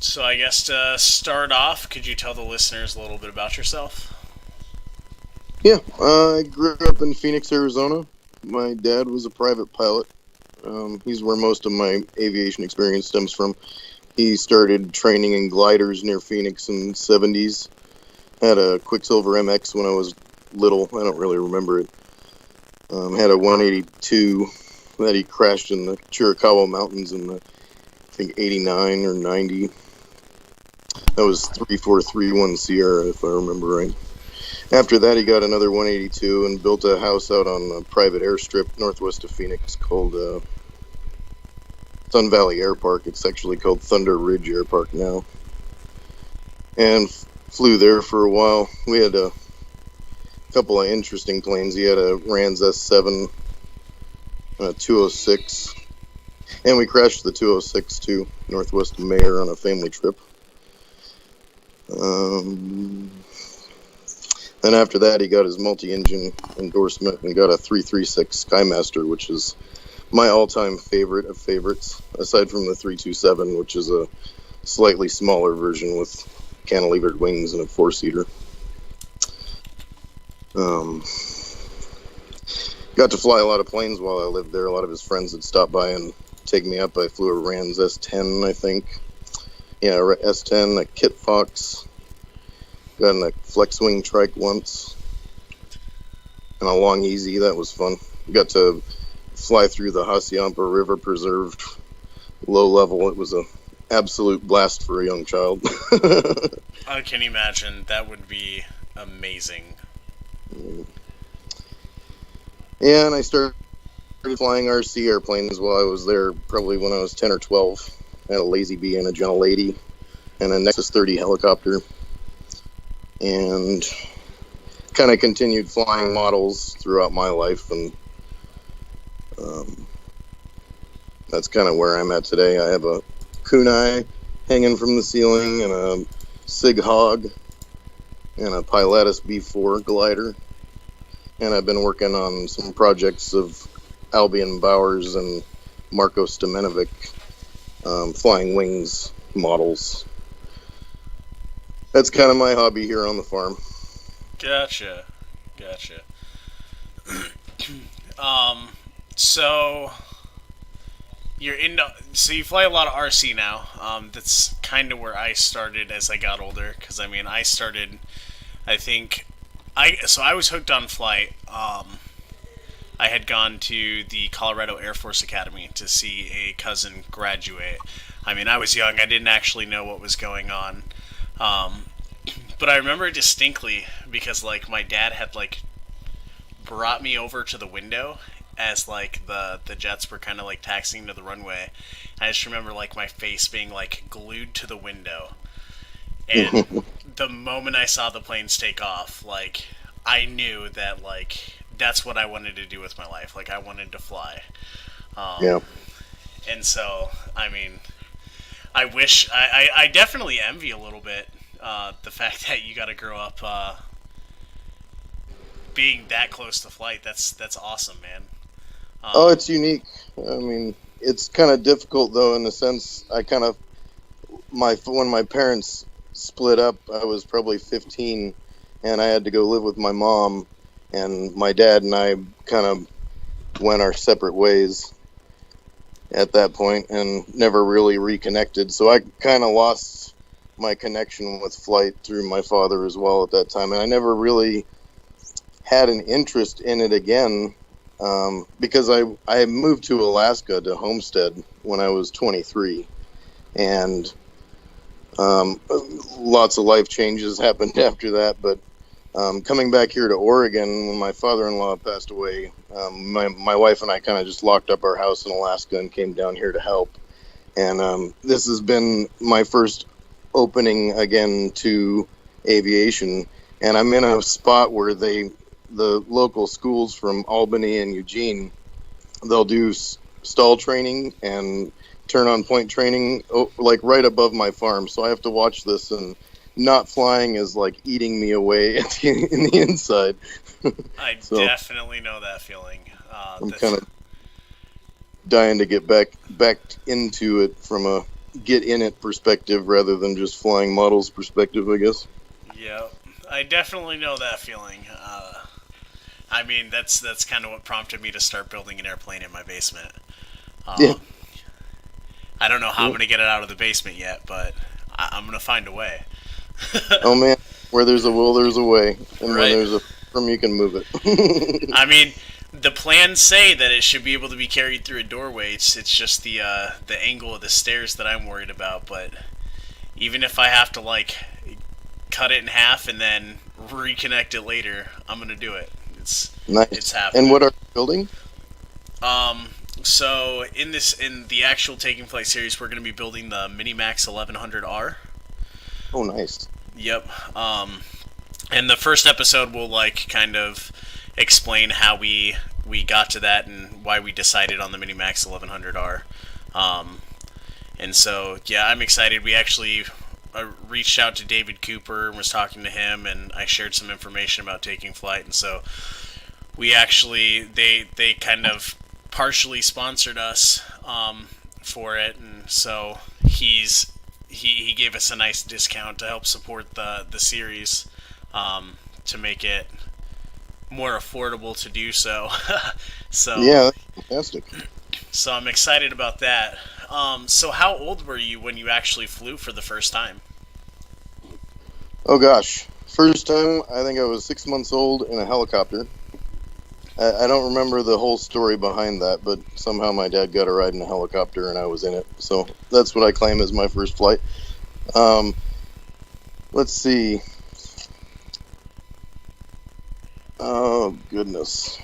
So I guess to start off, could you tell the listeners a little bit about yourself? Yeah, I grew up in Phoenix, Arizona. My dad was a private pilot. He's where most of my aviation experience stems from. He started training in gliders near Phoenix in the 70s. Had a Quicksilver MX when I was little. I don't really remember it. Had a 182 that he crashed in the Chiricahua Mountains in the, I think, 89 or 90. That was 3431 Sierra, if I remember right. After that, he got another 182 and built a house out on a private airstrip northwest of Phoenix called Sun Valley Air Park. It's actually called Thunder Ridge Air Park now. And flew there for a while. We had a couple of interesting planes. He had a Rans S7, a 206, and we crashed the 206 too, northwest of Mayer on a family trip. Then after that, he got his multi-engine endorsement and got a 336 Skymaster, which is my all-time favorite of favorites, aside from the 327, which is a slightly smaller version with cantilevered wings and a four-seater. Got to fly a lot of planes while I lived there. A lot of his friends would stop by and take me up. I flew a Rans S10, I think. Yeah, S10, a Kit Fox. Got in a flex wing trike once. And a long easy, that was fun. Got to fly through the Hassayampa River preserved low level. It was a absolute blast for a young child. I can imagine that would be amazing. Yeah, and I started flying RC airplanes while I was there, probably when I was 10 or 12. I had a Lazy Bee and a Gentle 80 and a Nexus 30 helicopter. And kind of continued flying models throughout my life, and that's kind of where I'm at today. I have a kunai hanging from the ceiling, and a Sig Hog, and a Pilatus B4 glider, and I've been working on some projects of Albion Bowers and Marco Stamenovic flying wings models. That's kind of my hobby here on the farm. Gotcha. So you're into, so you fly a lot of RC now. That's kind of where I started as I got older, because I mean, I started, I think, I was hooked on flight. I had gone to the Colorado Air Force Academy to see a cousin graduate. I mean, I was young. I didn't actually know what was going on. But I remember it distinctly because, like, my dad had, like, brought me over to the window as, like, the jets were kind of, like, taxiing to the runway. I just remember, like, my face being, like, glued to the window. And the moment I saw the planes take off, like, I knew that, like, that's what I wanted to do with my life. Like, I wanted to fly. Yeah. And so, I mean, I definitely envy a little bit the fact that you got to grow up being that close to flight. That's awesome, man. It's unique. I mean, it's kind of difficult though, in the sense when my parents split up, I was probably 15, and I had to go live with my mom, and my dad and I kind of went our separate ways at that point and never really reconnected. So I kind of lost my connection with flight through my father as well at that time, and I never really had an interest in it again, because I moved to Alaska to homestead when I was 23, and lots of life changes happened after that. But coming back here to Oregon when my father-in-law passed away, my wife and I kind of just locked up our house in Alaska and came down here to help. And this has been my first opening again to aviation, and I'm in a spot where the local schools from Albany and Eugene, they'll do stall training and turn on point training like right above my farm. So I have to watch this, and not flying is like eating me away in the inside. I So definitely know that feeling. I'm kind of dying to get back into it from a get in it perspective rather than just flying models perspective, I guess. Yeah, I definitely know that feeling. I mean, that's kind of what prompted me to start building an airplane in my basement. Yeah. Um, I don't know how I'm Yeah. going to get it out of the basement yet, but I'm going to find a way. Oh man, where there's a will, there's a way, and when Right. there's a from, you can move it. I mean, the plans say that it should be able to be carried through a doorway. It's just the angle of the stairs that I'm worried about. But even if I have to like cut it in half and then reconnect it later, I'm gonna do it. It's Nice. And happening. what are you building? Um, so in the actual Taking Flight series, we're gonna be building the Minimax 1100R. Oh, nice. Yep. And the first episode will like kind of explain how we got to that and why we decided on the Minimax 1100R. Um, and so yeah, I'm excited. We actually reached out to David Cooper and was talking to him, and I shared some information about Taking Flight, and so we actually they kind of partially sponsored us for it, and so he gave us a nice discount to help support the series, to make it more affordable to do so. so Yeah, that's fantastic. so I'm excited about that. So how old were you when you actually flew for the first time? Oh gosh, first time I think I was 6 months old in a helicopter. I don't remember the whole story behind that, but somehow my dad got a ride in a helicopter and I was in it. So that's what I claim as my first flight. Um, let's see. Oh goodness.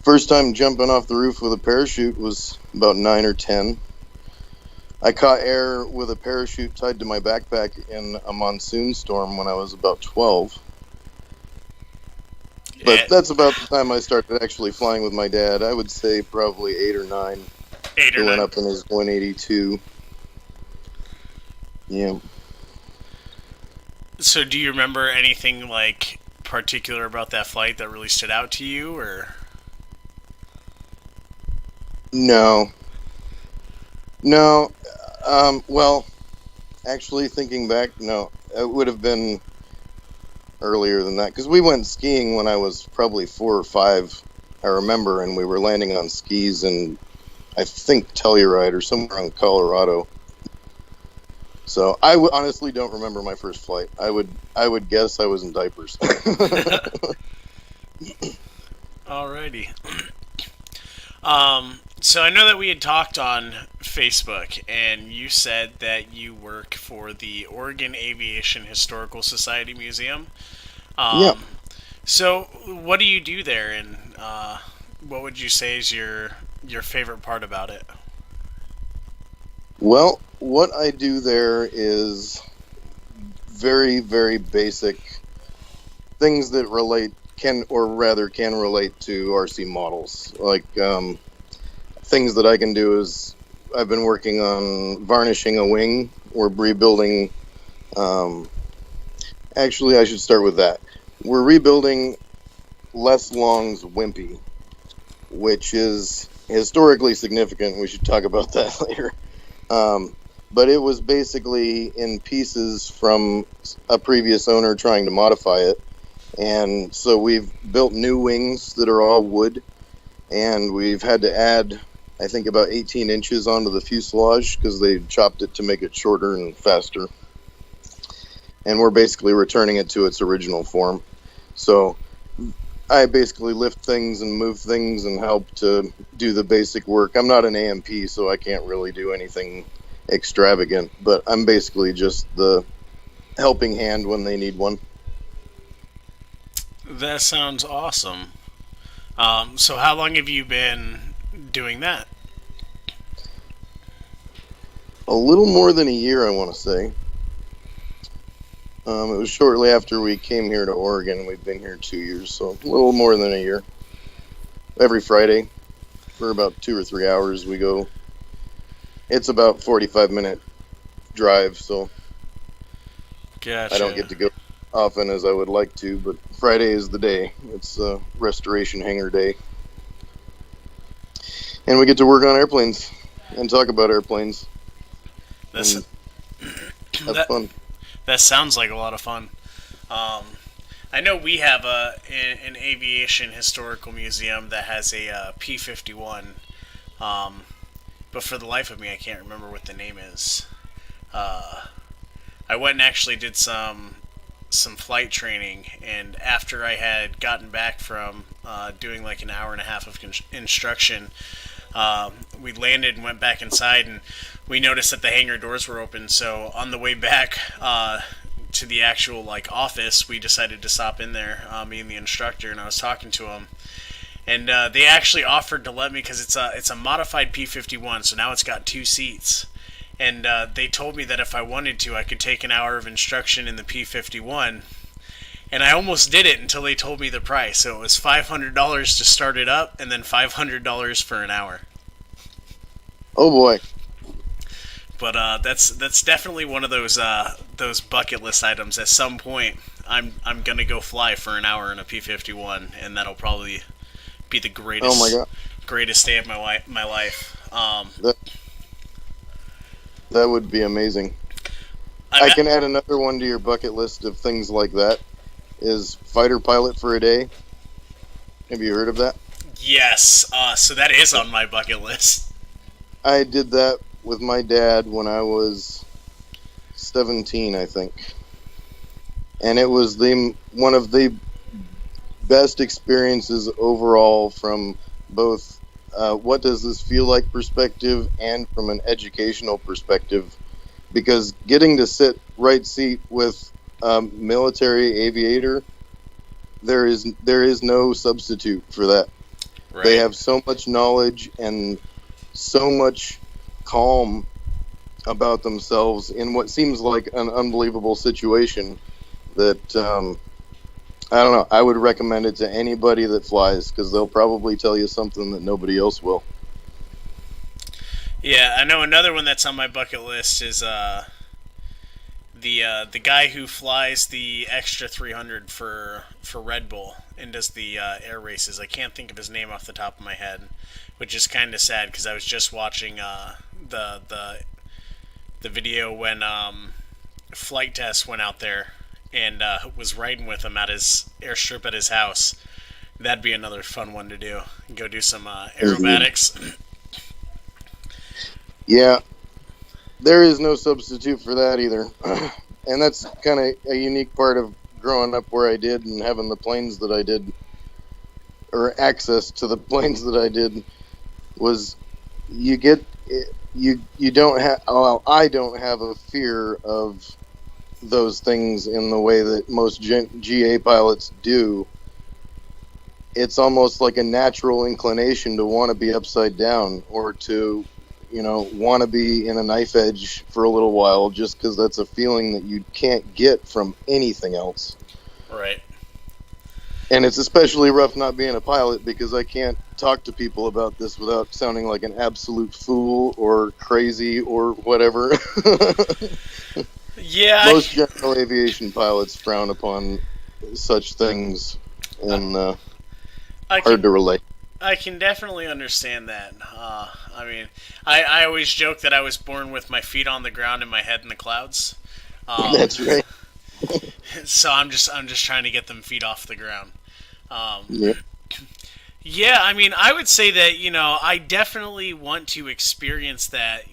First time jumping off the roof with a parachute was about 9 or 10. I caught air with a parachute tied to my backpack in a monsoon storm when I was about 12. Eh, But that's about the time I started actually flying with my dad. I would say probably 8 or 9. 8 He or went 9. up in his 182. Yeah. So do you remember anything like particular about that flight that really stood out to you, or? No. No. Well, actually, thinking back, no. It would have been earlier than that because we went skiing when I was probably 4 or 5. I remember, and we were landing on skis in, I think, Telluride or somewhere in Colorado. So honestly don't remember my first flight. I would guess I was in diapers. Alrighty. So I know that we had talked on Facebook, and you said that you work for the Oregon Aviation Historical Society Museum. Yeah. Um, so what do you do there, and what would you say is your favorite part about it? Well, what I do there is very, very basic things that can relate to RC models. Like things that I can do is I've been working on varnishing a wing. We're rebuilding. Um, Actually, I should start with that. We're rebuilding Les Long's Wimpy, which is historically significant. We should talk about that later. But it was basically in pieces from a previous owner trying to modify it. And so we've built new wings that are all wood, and we've had to add, I think, about 18 inches onto the fuselage because they chopped it to make it shorter and faster. And we're basically returning it to its original form. So I basically lift things and move things and help to do the basic work. I'm not an AMP, so I can't really do anything extravagant, but I'm basically just the helping hand when they need one. That sounds awesome. So how long have you been doing that? A little more than a year, I want to say. It was shortly after we came here to Oregon. We've been here 2 years, so a little more than a year. Every Friday, for about 2 or 3 hours, we go. It's about 45-minute drive, so I don't get Gotcha. to go often as I would like to, but Friday is the day. It's restoration hangar day. And we get to work on airplanes and talk about airplanes. This and have that fun. that sounds like a lot of fun. Um, I know we have an aviation historical museum that has a P-51, um, but for the life of me, I can't remember what the name is. Uh, I went and actually did some flight training, and after I had gotten back from doing like an hour and a half of instruction, we landed and went back inside, and we noticed that the hangar doors were open. So on the way back to the actual like office, we decided to stop in there, me and the instructor, and I was talking to him. And they actually offered to let me because it's a modified P-51, so now it's got two seats. And they told me that if I wanted to, I could take an hour of instruction in the P-51. And I almost did it until they told me the price. So it was $500 to start it up, and then $500 for an hour. Oh boy. But that's definitely one of those bucket list items. At some point, I'm gonna go fly for an hour in a P-51, and that'll probably be the Oh my god. greatest day of my life. That that would be amazing. I'm I can add another one to your bucket list of things like that. Is fighter pilot for a day. Have you heard of that? Yes, so that is on my bucket list. I did that with my dad when I was 17, I think. And it was the one of the best experiences overall from both what does this feel like perspective and from an educational perspective, because getting to sit right seat with a military aviator, there is no substitute for that. They Right. have so much knowledge and so much calm about themselves in what seems like an unbelievable situation that I don't know. I would recommend it to anybody that flies because they'll probably tell you something that nobody else will. Yeah, I know another one that's on my bucket list is the guy who flies the extra 300 for Red Bull and does the air races. I can't think of his name off the top of my head, which is kind of sad because I was just watching the video when Flight Test went out there and was riding with him at his airstrip at his house. That'd be another fun one to do. Go do some aerobatics. Yeah, there is no substitute for that either. And that's kind of a unique part of growing up where I did and having the planes that I did, or access to the planes that I did, was you get you don't have, well, I don't have a fear of those things in the way that most GA pilots do. It's almost like a natural inclination to want to be upside down or to, want to be in a knife edge for a little while just because that's a feeling that you can't get from anything else. Right. And it's especially rough not being a pilot because I can't talk to people about this without sounding like an absolute fool or crazy or whatever. Yeah, Most general aviation pilots frown upon such things, and I hard can to relate. I can definitely understand that. I mean, I always joke that I was born with my feet on the ground and my head in the clouds. That's right. So I'm just trying to get them feet off the ground. Um, Yeah. yeah, I mean, I would say that I definitely want to experience that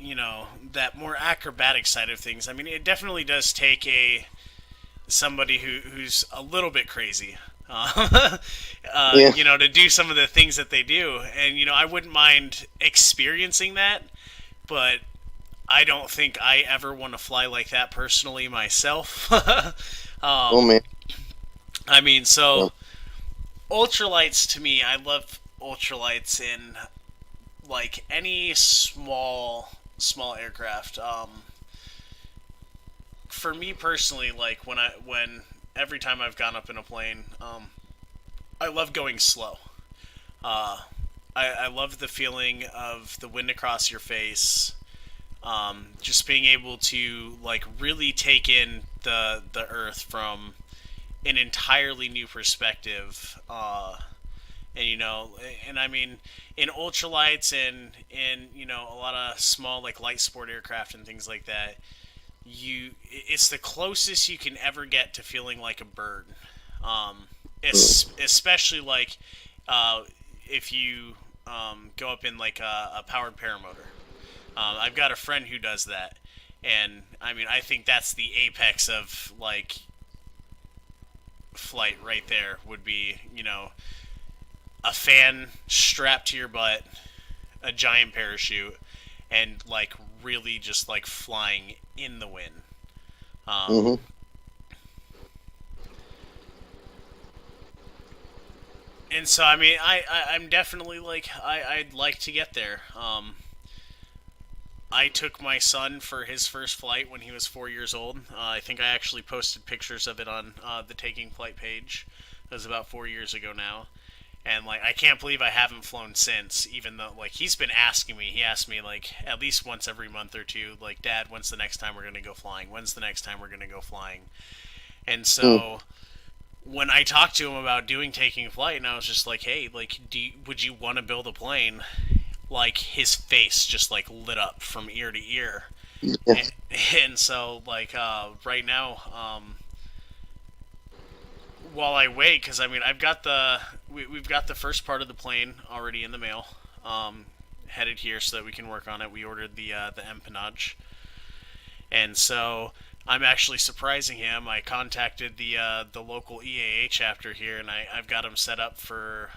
that more acrobatic side of things. I mean, it definitely does take somebody who's a little bit crazy. Yeah. To do some of the things that they do, and I wouldn't mind experiencing that, but I don't think I ever want to fly like that personally myself. Oh um, man. I mean, Yeah. so ultralights to me, I love ultralights in like any small aircraft. For me personally, like when every time I've gone up in a plane, I love going slow. Uh, I love the feeling of the wind across your face. Just being able to like really take in the Earth from an entirely new perspective. And and I mean, in ultralights and in a lot of small like light sport aircraft and things like that, it's the closest you can ever get to feeling like a bird. Especially like uh, if you go up in like a powered paramotor. I've got a friend who does that, and I mean, I think that's the apex of like flight right there. Would be a fan strapped to your butt, a giant parachute, and like really just like flying in the wind. Um, Hmm. and so I mean, I'm definitely like I'd like to get there. I took my son for his first flight when he was 4 years old. I think I actually posted pictures of it on the Taking Flight page. It was about 4 years ago now, and like I can't believe I haven't flown since. Even though like he's been asking me, he asks me like at least once every month or two, like Dad, when's the next time we're gonna go flying? When's the next time we're gonna go flying? And so when I talked to him about doing Taking Flight, and I was just like, hey, like, would you want to build a plane? Like his face just like lit up from ear to ear, Yeah. and, and so like right now, while I wait, because I mean we've got the first part of the plane already in the mail, headed here so that we can work on it. We ordered the empennage, and so I'm actually surprising him. I contacted the local EAA chapter here, and I've got him set up for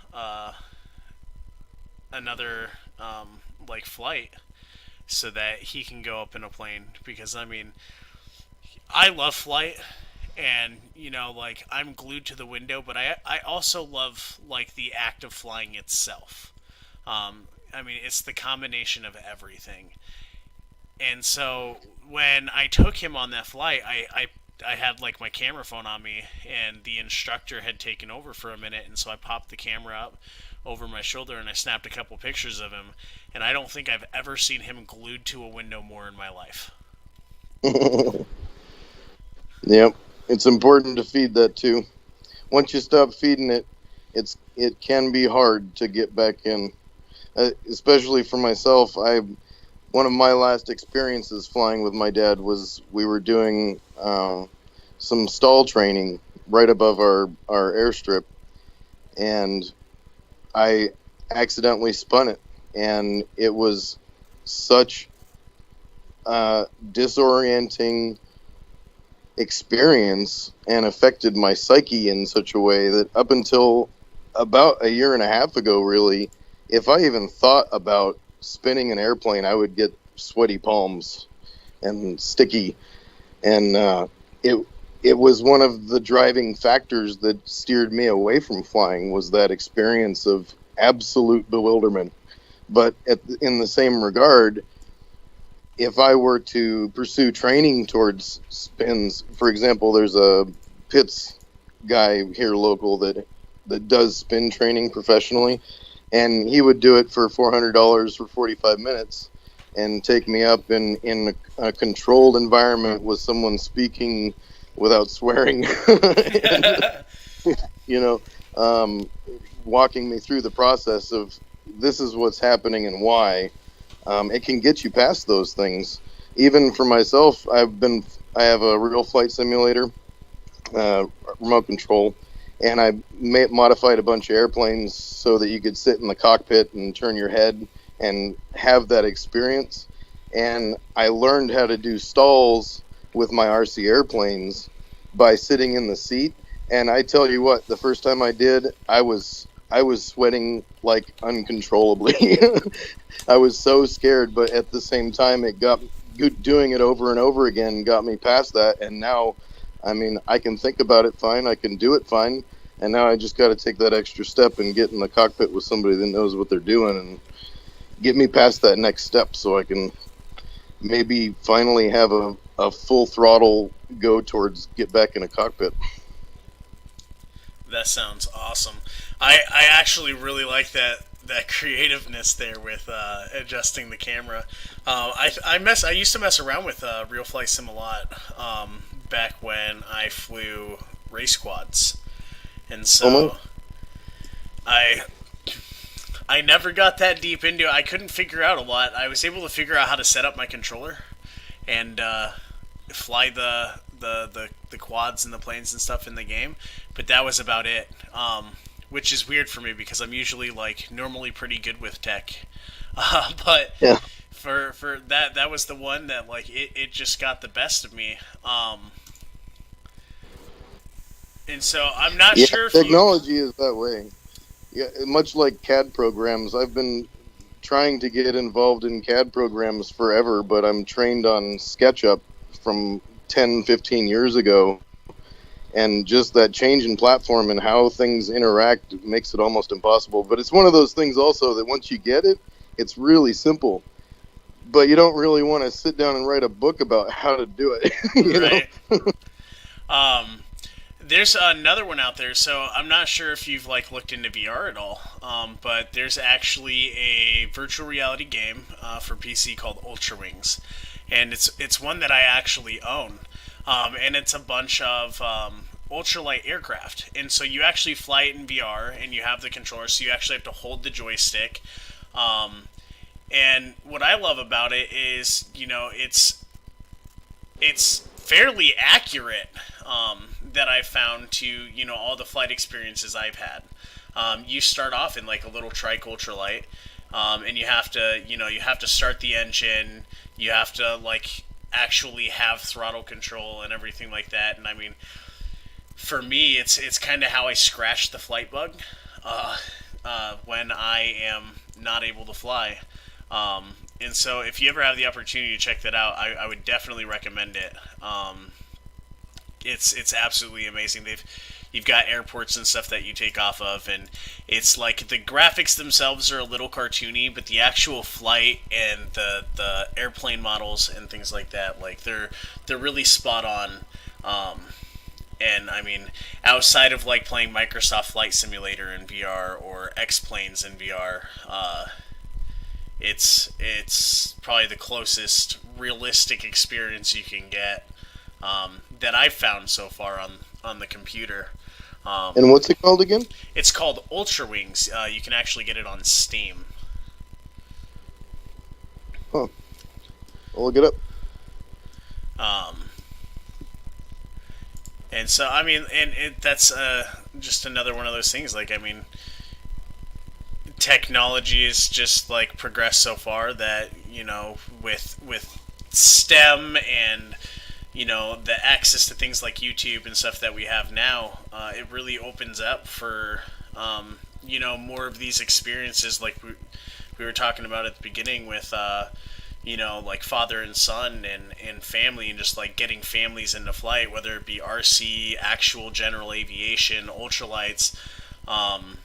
another like flight so that he can go up in a plane because I mean I love flight and like I'm glued to the window, but I also love like the act of flying itself. I mean it's the combination of everything. And so when I took him on that flight, I had like my camera phone on me, and the instructor had taken over for a minute, and so I popped the camera up over my shoulder and I snapped a couple pictures of him. And I don't think I've ever seen him glued to a window more in my life. Yep. It's important to feed that too. Once you stop feeding it, it can be hard to get back in. Especially for myself, I one of my last experiences flying with my dad was we were doing some stall training right above our airstrip, and I accidentally spun it, and it was such a disorienting experience and affected my psyche in such a way that up until about a year and a half ago, really, if I even thought about spinning an airplane, I would get sweaty palms and sticky. And it it was one of the driving factors that steered me away from flying was that experience of absolute bewilderment. But in the same regard, if I were to pursue training towards spins, for example, there's a Pitts guy here local that does spin training professionally, and he would do it for $400 for 45 minutes and take me up in a controlled environment with someone speaking without swearing and you know um, walking me through the process of this is what's happening and why. It can get you past those things. Even for myself, I have a real flight simulator, remote control, and I modified a bunch of airplanes so that you could sit in the cockpit and turn your head and have that experience. And I learned how to do stalls with my RC airplanes by sitting in the seat. And I tell you what, the first time I did, I was sweating like uncontrollably. I was so scared, but at the same time, it got doing it over and over again got me past that. And now, I mean, I can think about it fine. I can do it fine. And now I just got to take that extra step and get in the cockpit with somebody that knows what they're doing and get me past that next step so I can maybe finally have a full throttle go towards get back in a cockpit. That sounds awesome. I actually really like that creativeness there with adjusting the camera. I used to mess around with Real Flight Sim a lot back when I flew race quads, and Oh my. so I I never got that deep into it. I couldn't figure out a lot. I was able to figure out how to set up my controller and fly the quads and the planes and stuff in the game, but that was about it. Which is weird for me because I'm usually like normally pretty good with tech, but Yeah. for that was the one that like it just got the best of me. And so I'm not Yeah, sure if you technology is that way. Yeah, much like CAD programs. I've been trying to get involved in CAD programs forever, but I'm trained on SketchUp from 10, 15 years ago. And just that change in platform and how things interact makes it almost impossible. But it's one of those things also that once you get it, it's really simple. But you don't really want to sit down and write a book about how to do it, you know? right. Um, there's another one out there, so I'm not sure if you've like looked into VR at all. But there's actually a virtual reality game for PC called Ultra Wings, and it's one that I actually own. And it's a bunch of ultralight aircraft, and so you actually fly it in VR, and you have the controller, so you actually have to hold the joystick. Um, and what I love about it is, it's fairly accurate that I've found to all the flight experiences I've had. You start off in like a little trike ultralight, and you have to start the engine. You have to like actually have throttle control and everything like that. And I mean, for me, it's kind of how I scratch the flight bug when I am not able to fly. And so, if you ever have the opportunity to check that out, I would definitely recommend it. It's absolutely amazing. You've got airports and stuff that you take off of, and it's like the graphics themselves are a little cartoony, but the actual flight and the airplane models and things like that, like they're really spot on. And I mean, outside of like playing Microsoft Flight Simulator in VR or X Planes in VR, it's probably the closest realistic experience you can get that I've found so far on the computer. And what's it called again? It's called Ultra Wings. You can actually get it on Steam. Huh. I'll look it up. Um, and so I mean, that's just another one of those things. Like I mean, technology has just like progressed so far that with STEM and the access to things like YouTube and stuff that we have now, it really opens up for more of these experiences like we were talking about at the beginning with like father and son and family, and just like getting families into flight, whether it be RC, actual general aviation, ultralights. um,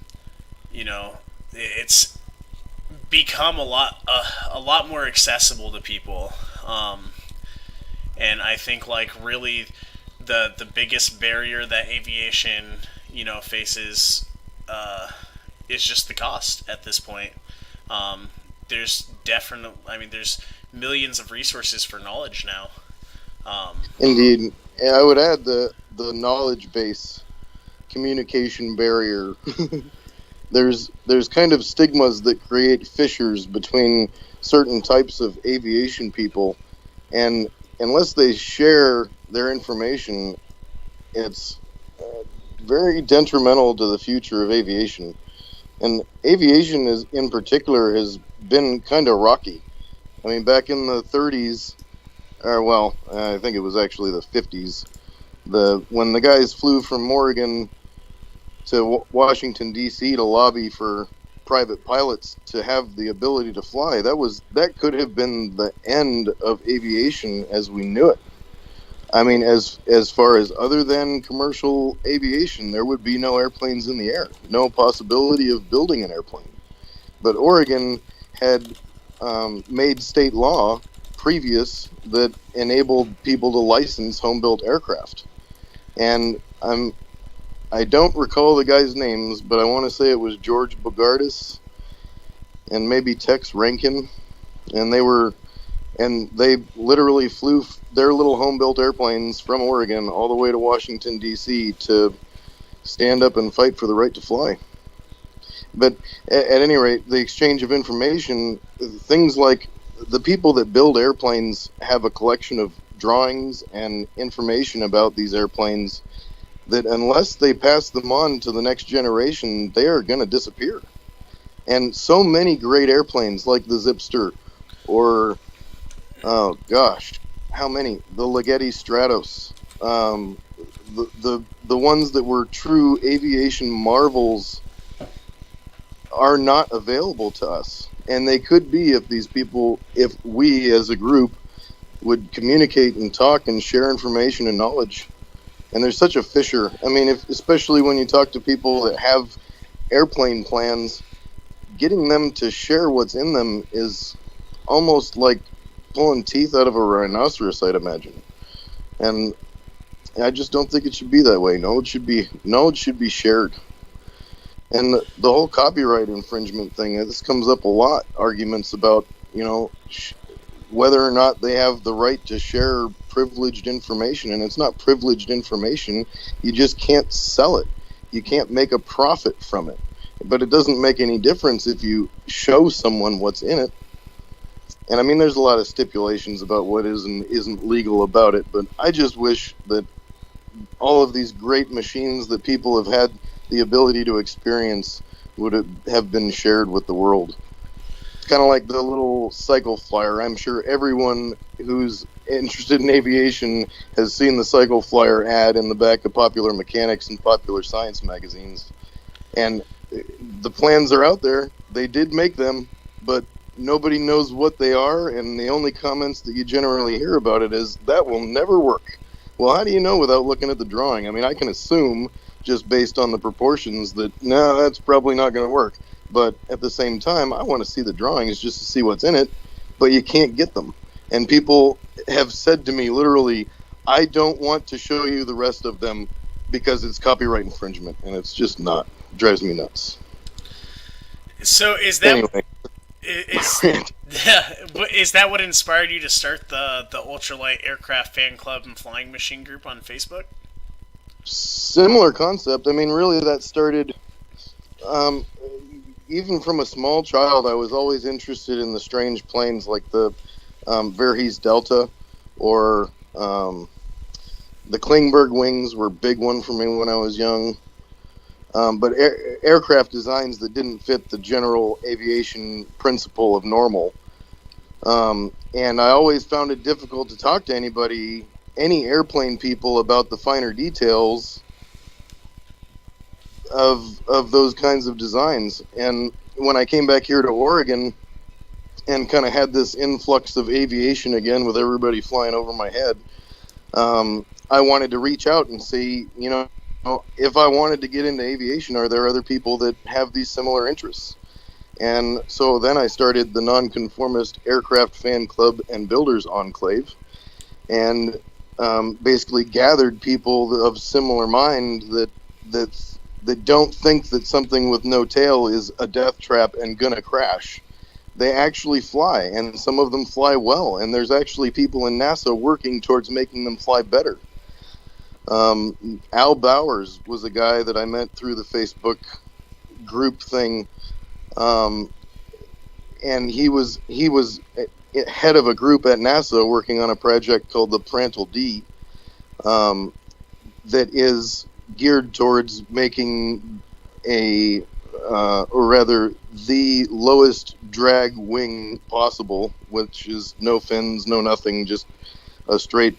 it's become a lot more accessible to people. And I think like really the biggest barrier that aviation faces is just the cost at this point. There's millions of resources for knowledge now. Indeed. And I would add the knowledge base, communication barrier. There's kind of stigmas that create fissures between certain types of aviation people, and unless they share their information, it's very detrimental to the future of aviation. And aviation is in particular has been kind of rocky. I mean, back in the 30s, or well, I think it was actually the 50s, when the guys flew from Oregon to Washington D.C. to lobby for private pilots to have the ability to fly, that could have been the end of aviation as we knew it. I mean, as far as other than commercial aviation, there would be no airplanes in the air, no possibility of building an airplane. But Oregon had made state law previous that enabled people to license home-built aircraft. And I don't recall the guys' names, but I want to say it was George Bogardus and maybe Tex Rankin, and they literally flew their little home-built airplanes from Oregon all the way to Washington D.C. to stand up and fight for the right to fly. But at any rate, the exchange of information, things like the people that build airplanes have a collection of drawings and information about these airplanes that unless they pass them on to the next generation, they are going to disappear. And so many great airplanes like the Zipster or, oh gosh, how many? The Ligeti Stratos. The ones that were true aviation marvels are not available to us. And they could be if these people, if we as a group would communicate and talk and share information and knowledge. And there's such a fissure. I mean, especially when you talk to people that have airplane plans, getting them to share what's in them is almost like pulling teeth out of a rhinoceros, I'd imagine. And I just don't think it should be that way. Knowledge should be shared. And the whole copyright infringement thing, this comes up a lot. Arguments about, whether or not they have the right to share privileged information. And it's not privileged information. You just can't sell it. You can't make a profit from it. But it doesn't make any difference if you show someone what's in it. And I mean, there's a lot of stipulations about what is and isn't legal about it. But I just wish that all of these great machines that people have had the ability to experience would have been shared with the world. It's kind of like the little cycle flyer. I'm sure everyone who's interested in aviation has seen the cycle flyer ad in the back of Popular Mechanics and Popular Science magazines. And the plans are out there. They did make them, but nobody knows what they are, and the only comments that you generally hear about it is, that will never work. Well, how do you know without looking at the drawing? I mean, I can assume just based on the proportions that, no, that's probably not going to work. But at the same time, I want to see the drawings just to see what's in it, but you can't get them. And people have said to me literally, I don't want to show you the rest of them because it's copyright infringement, and it's just not. It drives me nuts. So is that Anyway, is that what inspired you to start the ultralight aircraft fan club and flying machine group on Facebook? similar concept. I mean, really, that started um, even from a small child. I was always interested in the strange planes like the Verhees Delta or the Klingberg wings were a big one for me when I was young. But aircraft designs that didn't fit the general aviation principle of normal. And I always found it difficult to talk to any airplane people about the finer details of those kinds of designs. And when I came back here to Oregon and kind of had this influx of aviation again with everybody flying over my head, I wanted to reach out and see, if I wanted to get into aviation, are there other people that have these similar interests? And so then I started the Nonconformist Aircraft Fan Club and Builders Enclave, and basically gathered people of similar mind that don't think that something with no tail is a death trap and gonna crash. They actually fly, and some of them fly well, and there's actually people in NASA working towards making them fly better. Al Bowers was a guy that I met through the Facebook group thing, and he was head of a group at NASA working on a project called the Parental D, that is geared towards making or rather, the lowest drag wing possible, which is no fins, no nothing, just a straight.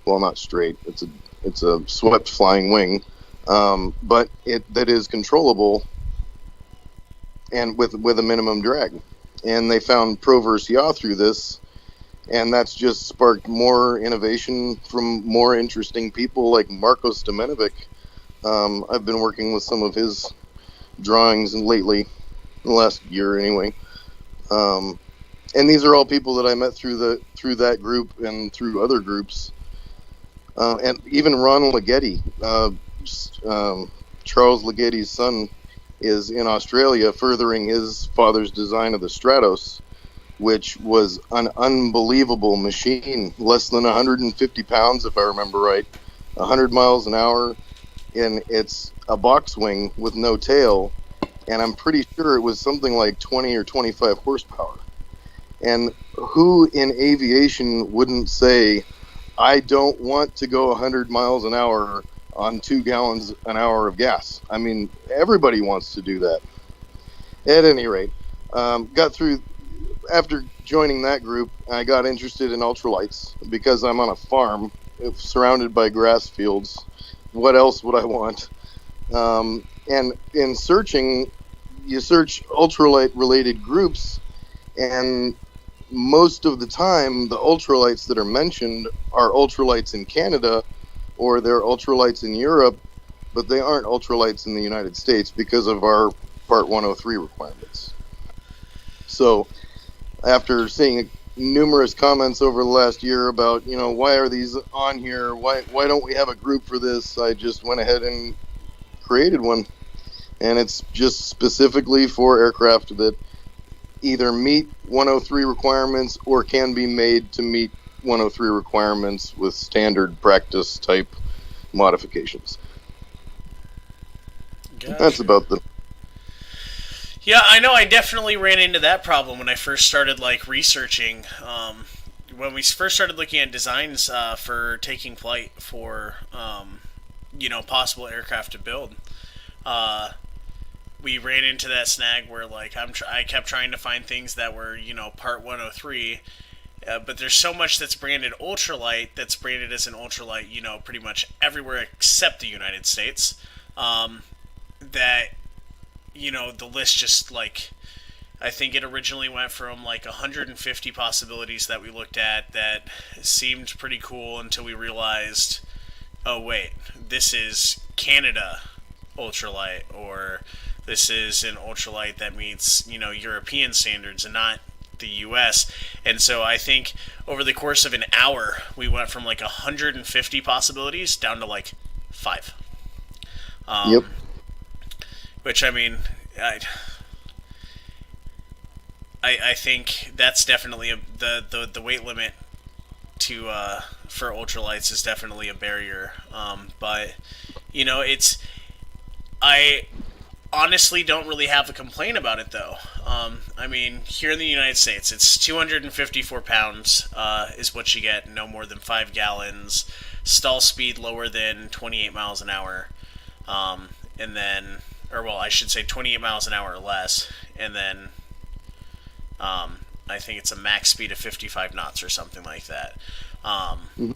Well, not straight. It's a swept flying wing, but that is controllable and with a minimum drag. And they found pro versus yaw through this, and that's just sparked more innovation from more interesting people like Marko Stamenovic. I've been working with some of his drawings and lately, in the last year anyway. And these are all people that I met through that group and through other groups. And even Ron Ligeti, Charles Ligeti's son, is in Australia furthering his father's design of the Stratos, which was an unbelievable machine, less than 150 pounds, if I remember right, 100 miles an hour, and it's a box wing with no tail, and I'm pretty sure it was something like 20 or 25 horsepower. And who in aviation wouldn't say, I don't want to go 100 miles an hour on 2 gallons an hour of gas? I mean, everybody wants to do that. At any rate, got through. After joining that group, I got interested in ultralights because I'm on a farm surrounded by grass fields. What else would I want? And in searching, you search ultralight related groups, and most of the time, the ultralights that are mentioned are ultralights in Canada or they're ultralights in Europe, but they aren't ultralights in the United States because of our Part 103 requirements. So, after seeing numerous comments over the last year about, why are these on here? Why don't we have a group for this? I just went ahead and created one, and it's just specifically for aircraft that either meet 103 requirements or can be made to meet 103 requirements with standard practice type modifications. That's Gotcha. about the. Yeah, I know. I definitely ran into that problem when I first started like researching. When we first started looking at designs for taking flight for possible aircraft to build, uh, we ran into that snag where like I kept trying to find things that were part 103. But there's so much that's branded ultralight that's branded as an ultralight, pretty much everywhere except the United States. That the list just like I think it originally went from like 150 possibilities that we looked at that seemed pretty cool until we realized, oh wait, this is Canada ultralight, or this is an ultralight that meets European standards and not the U.S. And so I think over the course of an hour we went from like 150 possibilities down to like 5. Yep. Um, which I mean, I think that's definitely the weight limit to for ultralights is definitely a barrier. But it's I honestly don't really have a complaint about it though. I mean, here in the United States, it's 254 pounds is what you get, no more than 5 gallons, stall speed lower than 28 miles an hour, and then, or well, I should say 28 miles an hour or less, and then I think it's a max speed of 55 knots or something like that. Um, Mhm.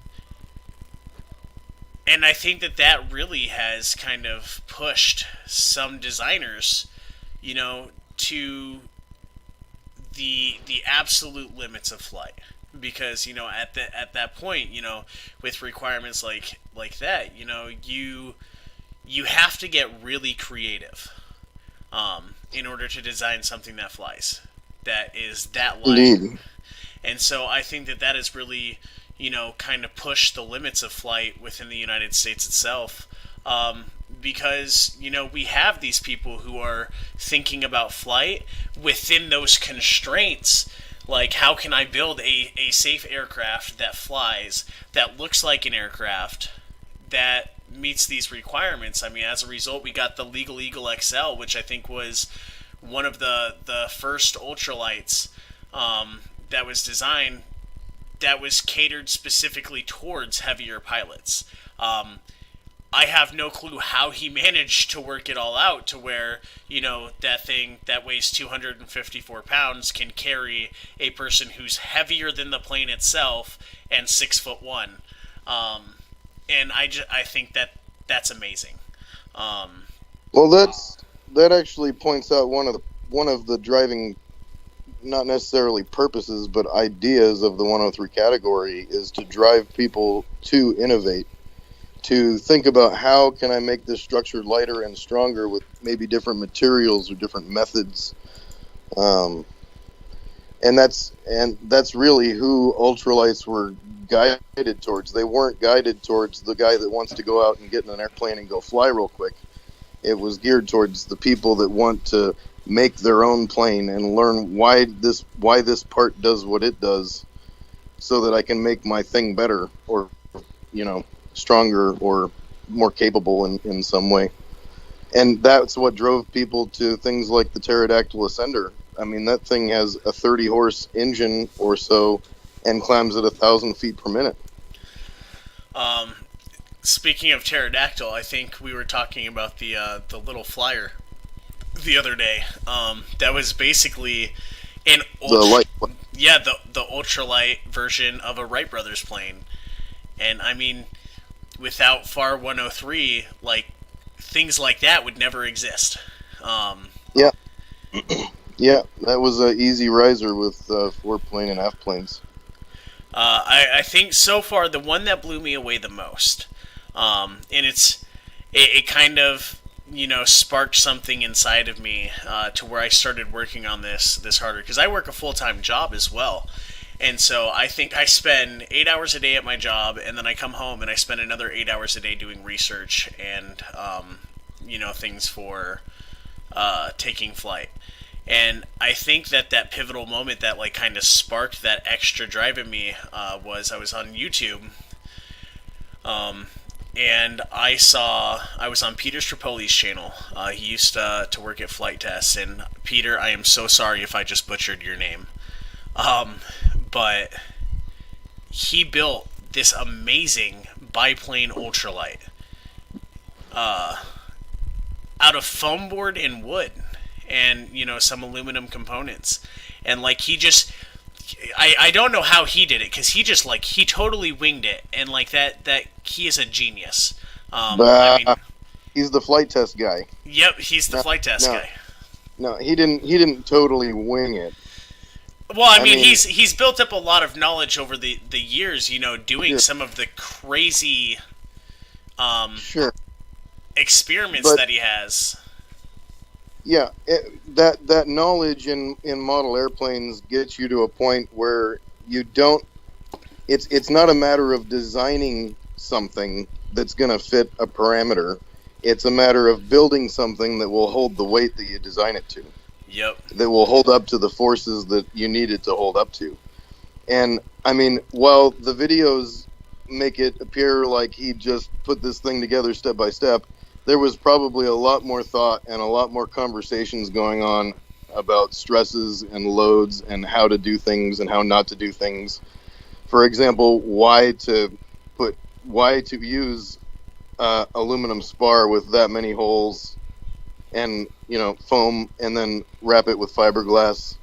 and I think that really has kind of pushed some designers, to the absolute limits of flight. Because at that point, with requirements like that, you have to get really creative, in order to design something that flies, that is that light. Indeed. And so I think that is really, kind of pushed the limits of flight within the United States itself. Because, we have these people who are thinking about flight within those constraints. Like, how can I build a safe aircraft that flies, that looks like an aircraft, that meets these requirements? I mean, as a result, we got the Legal Eagle XL, which I think was one of the first ultralights that was designed that was catered specifically towards heavier pilots. I have no clue how he managed to work it all out to where, that thing that weighs 254 pounds can carry a person who's heavier than the plane itself and 6'1". And I think that's amazing. Um, Well, that actually points out one of the driving, not necessarily purposes, but ideas of the 103 category is to drive people to innovate, to think about how can I make this structure lighter and stronger with maybe different materials or different methods. Um, and that's really who ultralights were guided towards. They weren't guided towards the guy that wants to go out and get in an airplane and go fly real quick. It was geared towards the people that want to make their own plane and learn why this part does what it does, so that I can make my thing better, or stronger, or more capable in some way. And that's what drove people to things like the pterodactyl ascender. I mean, that thing has a 30-horse engine or so and climbs at 1,000 feet per minute. Um, Speaking of pterodactyl, I think we were talking about the little flyer the other day. That was basically an The ultra, light, yeah, the ultralight version of a Wright brothers plane. And I mean, without FAR 103, like things like that would never exist. Um, yeah, yeah, that was an easy riser with foreplane and aft planes. I think so far the one that blew me away the most, and it kind of sparked something inside of me to where I started working on this harder because I work a full-time job as well. And so I think I spend 8 hours a day at my job, and then I come home and I spend another 8 hours a day doing research and things for taking flight. And I think that pivotal moment that like kind of sparked that extra drive in me was I was on YouTube, um, and I was on Peter Strapoli's channel. He used to work at Flight Tests, and Peter, I am so sorry if I just butchered your name, um, but he built this amazing biplane ultralight out of foam board and wood and some aluminum components, and like he just I don't know how he did it because he just like he totally winged it, and like that he is a genius. I mean, He's the flight test guy. yep, he's the No, flight test no, guy. no, he didn't. He didn't totally wing it. Well, I I mean, mean, he's built up a lot of knowledge over the years, doing sure, some of the crazy um, sure, experiments but that he has. yeah, that knowledge in model airplanes gets you to a point where you don't. It's not a matter of designing something that's going to fit a parameter. It's a matter of building something that will hold the weight that you design it to, Yep. that will hold up to the forces that you need it to hold up to. And I mean, while the videos make it appear like he just put this thing together step by step, there was probably a lot more thought and a lot more conversations going on about stresses and loads and how to do things and how not to do things. For example, why to use aluminum spar with that many holes and foam, and then wrap it with fiberglass.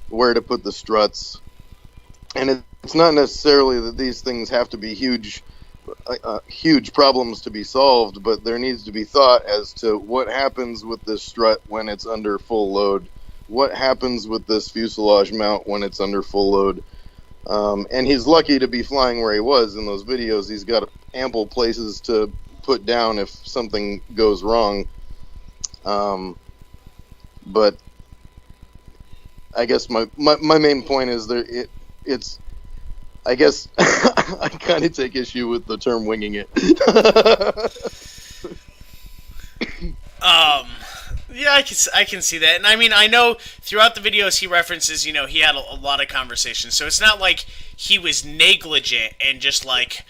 Where to put the struts, and it's not necessarily that these things have to be huge problems to be solved, but there needs to be thought as to what happens with this strut when it's under full load, what happens with this fuselage mount when it's under full load. And he's lucky to be flying where he was in those videos. He's got ample places to put down if something goes wrong. But I guess my main point is it's I guess I kind of take issue with the term winging it. Yeah, I can see that, and I mean I know throughout the videos he references he had a lot of conversations, so it's not like he was negligent and just like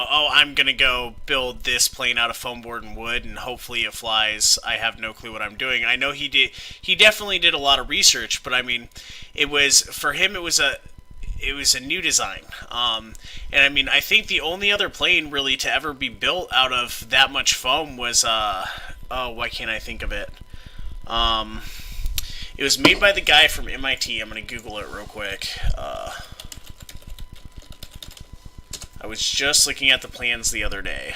oh, I'm gonna go build this plane out of foam board and wood and hopefully it flies. I have no clue what I'm doing. I know he did. He definitely did a lot of research, but I mean, it was for him. It was a new design. And I mean, I think the only other plane really to ever be built out of that much foam was oh, why can't I think of it? It was made by the guy from MIT. I'm gonna Google it real quick. I was just looking at the plans the other day.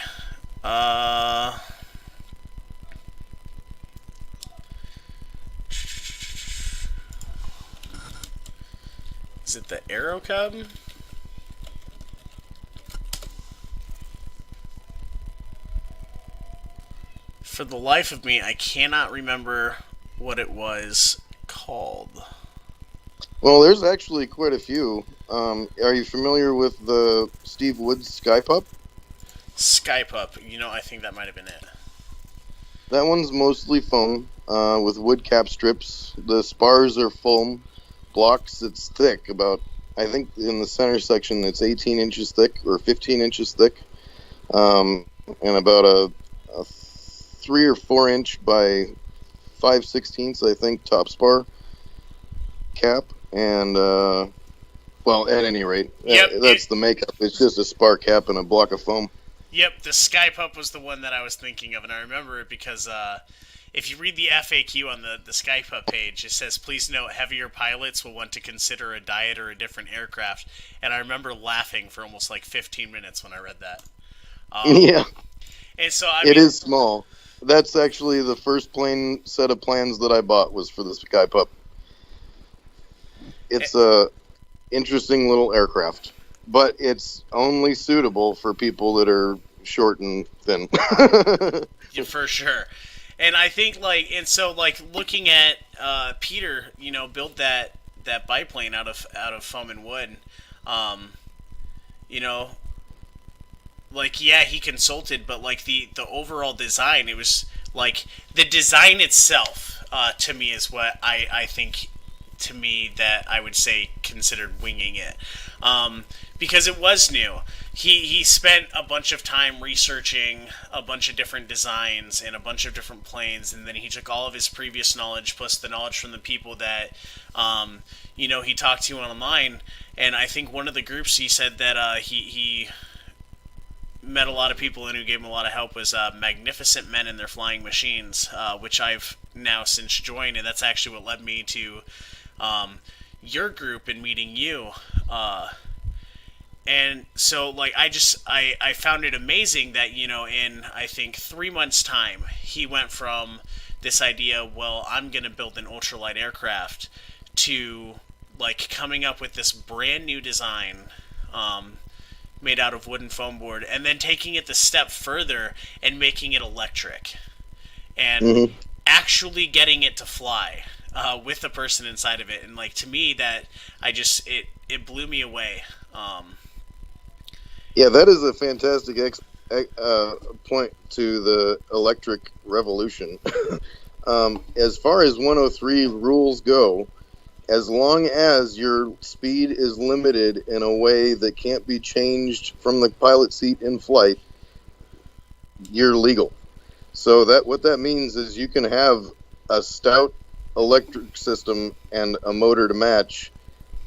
Is it the Aero Cub? For the life of me, I cannot remember what it was called. Well, there's actually quite a few. Are you familiar with the Steve Woods Sky Pup? Skypup. I think that might have been it. That one's mostly foam with wood cap strips. The spars are foam blocks. It's thick, about, I think in the center section it's 18 inches thick or 15 inches thick, and about a 3 or 4 inch by 5/16, I think, top spar cap, and well, at any rate, Yep. that's the makeup. It's just a spar cap and a block of foam. Yep, the Sky Pup was the one that I was thinking of, and I remember it because if you read the FAQ on the Sky Pup page, it says, please note, heavier pilots will want to consider a diet or a different aircraft. And I remember laughing for almost like 15 minutes when I read that. Yeah, And so, I it mean, is small. That's actually the first plane set of plans that I bought was for the Sky Pup. It's a interesting little aircraft, but it's only suitable for people that are short and thin. yeah, for sure. And I think, like, and so, like, looking at Peter, built that biplane out of foam and wood. Um, you know, like, yeah, he consulted, but like the overall design, it was like the design itself. To me, is what I think. To me, that I would say considered winging it, because it was new. He spent a bunch of time researching a bunch of different designs and a bunch of different planes, and then he took all of his previous knowledge plus the knowledge from the people that he talked to online. And I think one of the groups he said that he met a lot of people and who gave him a lot of help was Magnificent Men and Their Flying Machines, which I've now since joined, and that's actually what led me to your group and meeting you. And so, like, I found it amazing that, in, I think, 3 months' time, he went from this idea, well, I'm going to build an ultralight aircraft, to, like, coming up with this brand new design, made out of wooden foam board, and then taking it the step further and making it electric. And actually getting it to fly. With the person inside of it, and like to me, that it blew me away. Yeah, that is a fantastic point to the electric revolution. As far as 103 rules go, as long as your speed is limited in a way that can't be changed from the pilot seat in flight, you're legal. So what that means is you can have a stout electric system and a motor to match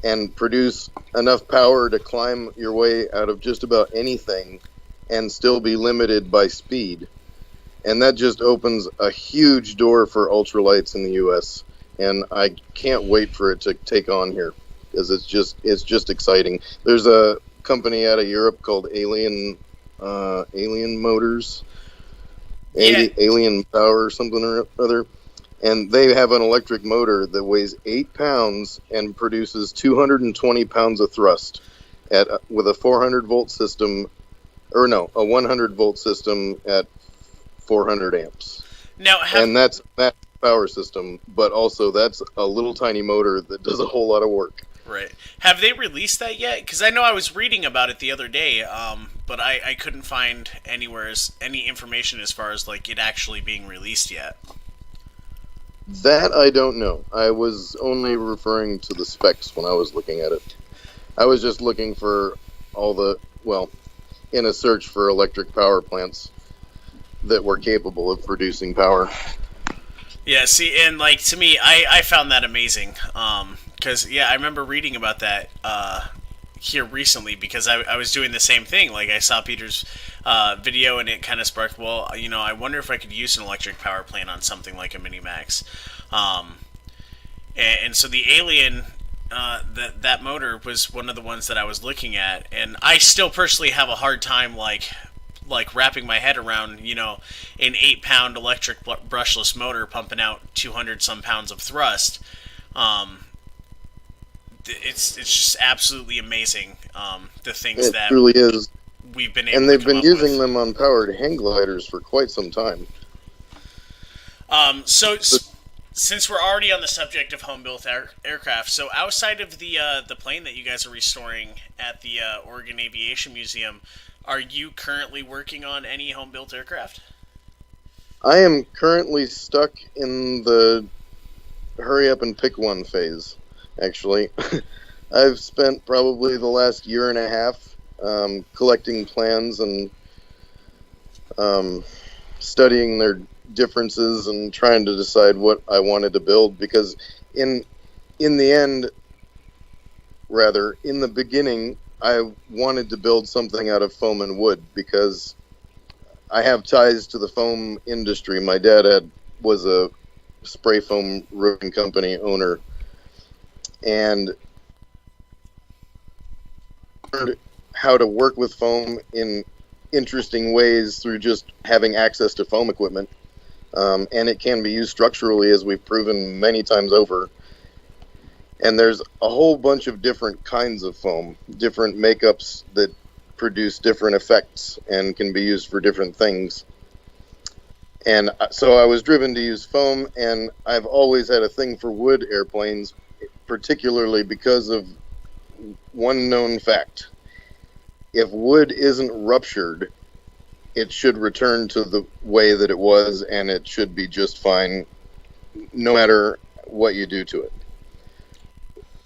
and produce enough power to climb your way out of just about anything and still be limited by speed. And that just opens a huge door for ultralights in the US, and I can't wait for it to take on here, because it's just exciting. There's a company out of Europe called Alien Motors, Alien Power or something or other. And they have an electric motor that weighs 8 pounds and produces 220 pounds of thrust with a 400-volt system, or no, a 100-volt system at 400 amps. And that's that power system, but also that's a little tiny motor that does a whole lot of work. Right. Have they released that yet? Because I know I was reading about it the other day, but I couldn't find any information as far as like it actually being released yet. That I don't know. I was only referring to the specs when I was looking at it. I was just looking for in a search for electric power plants that were capable of producing power. Yeah, see, and like to me, I found that amazing. Because I remember reading about that here recently, because I was doing the same thing. Like I saw Peter's video and it kind of sparked, well, I wonder if I could use an electric power plant on something like a Minimax. And so the Alien, that motor was one of the ones that I was looking at, and I still personally have a hard time like wrapping my head around, an 8-pound electric brushless motor pumping out 200 some pounds of thrust. It's just absolutely amazing, the things it that truly is. We've been able and they've to come been up using with. them on powered hang gliders for quite some time. Since we're already on the subject of home-built aircraft, so outside of the plane that you guys are restoring at the Oregon Aviation Museum, are you currently working on any home-built aircraft? I am currently stuck in the hurry up and pick one phase, actually. I've spent probably the last year and a half collecting plans and studying differences and trying to decide what I wanted to build because in in the end, rather in the beginning, I wanted to build something out of foam and wood because I have ties to the foam industry. My dad was a spray foam roofing company owner and learned how to work with foam in interesting ways through just having access to foam equipment. And it can be used structurally, as we've proven many times over. And there's a whole bunch of different kinds of foam, different makeups that produce different effects and can be used for different things. And so I was driven to use foam, and I've always had a thing for wood airplanes, particularly because of one known fact. If wood isn't ruptured, it should return to the way that it was, and it should be just fine no matter what you do to it.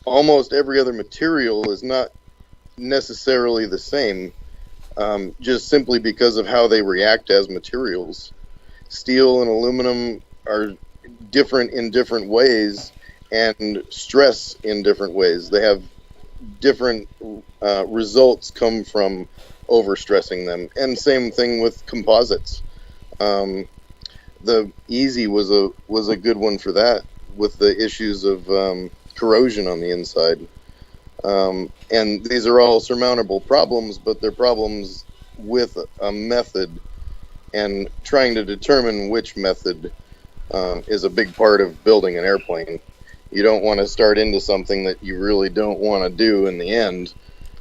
Almost every other material is not necessarily the same, just simply because of how they react as materials. Steel and aluminum are different in different ways and stress in different ways. They have different results come from overstressing them. And same thing with composites. The Easy was a good one for that with the issues of corrosion on the inside. And these are all surmountable problems, but they're problems with a method, and trying to determine which method is a big part of building an airplane. You don't want to start into something that you really don't want to do in the end.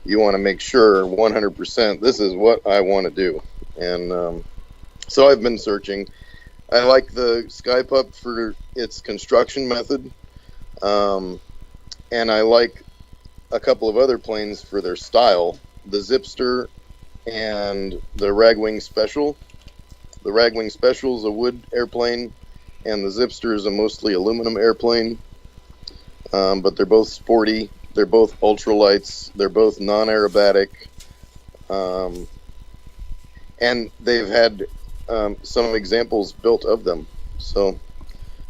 You want to make sure 100% this is what I want to do. And so I've been searching. I like the Skypup for its construction method. And I like a couple of other planes for their style. The Zipster and the Ragwing Special. The Ragwing Special is a wood airplane, and the Zipster is a mostly aluminum airplane. But they're both sporty. They're both ultralights. They're both non-aerobatic. And they've had some examples built of them. So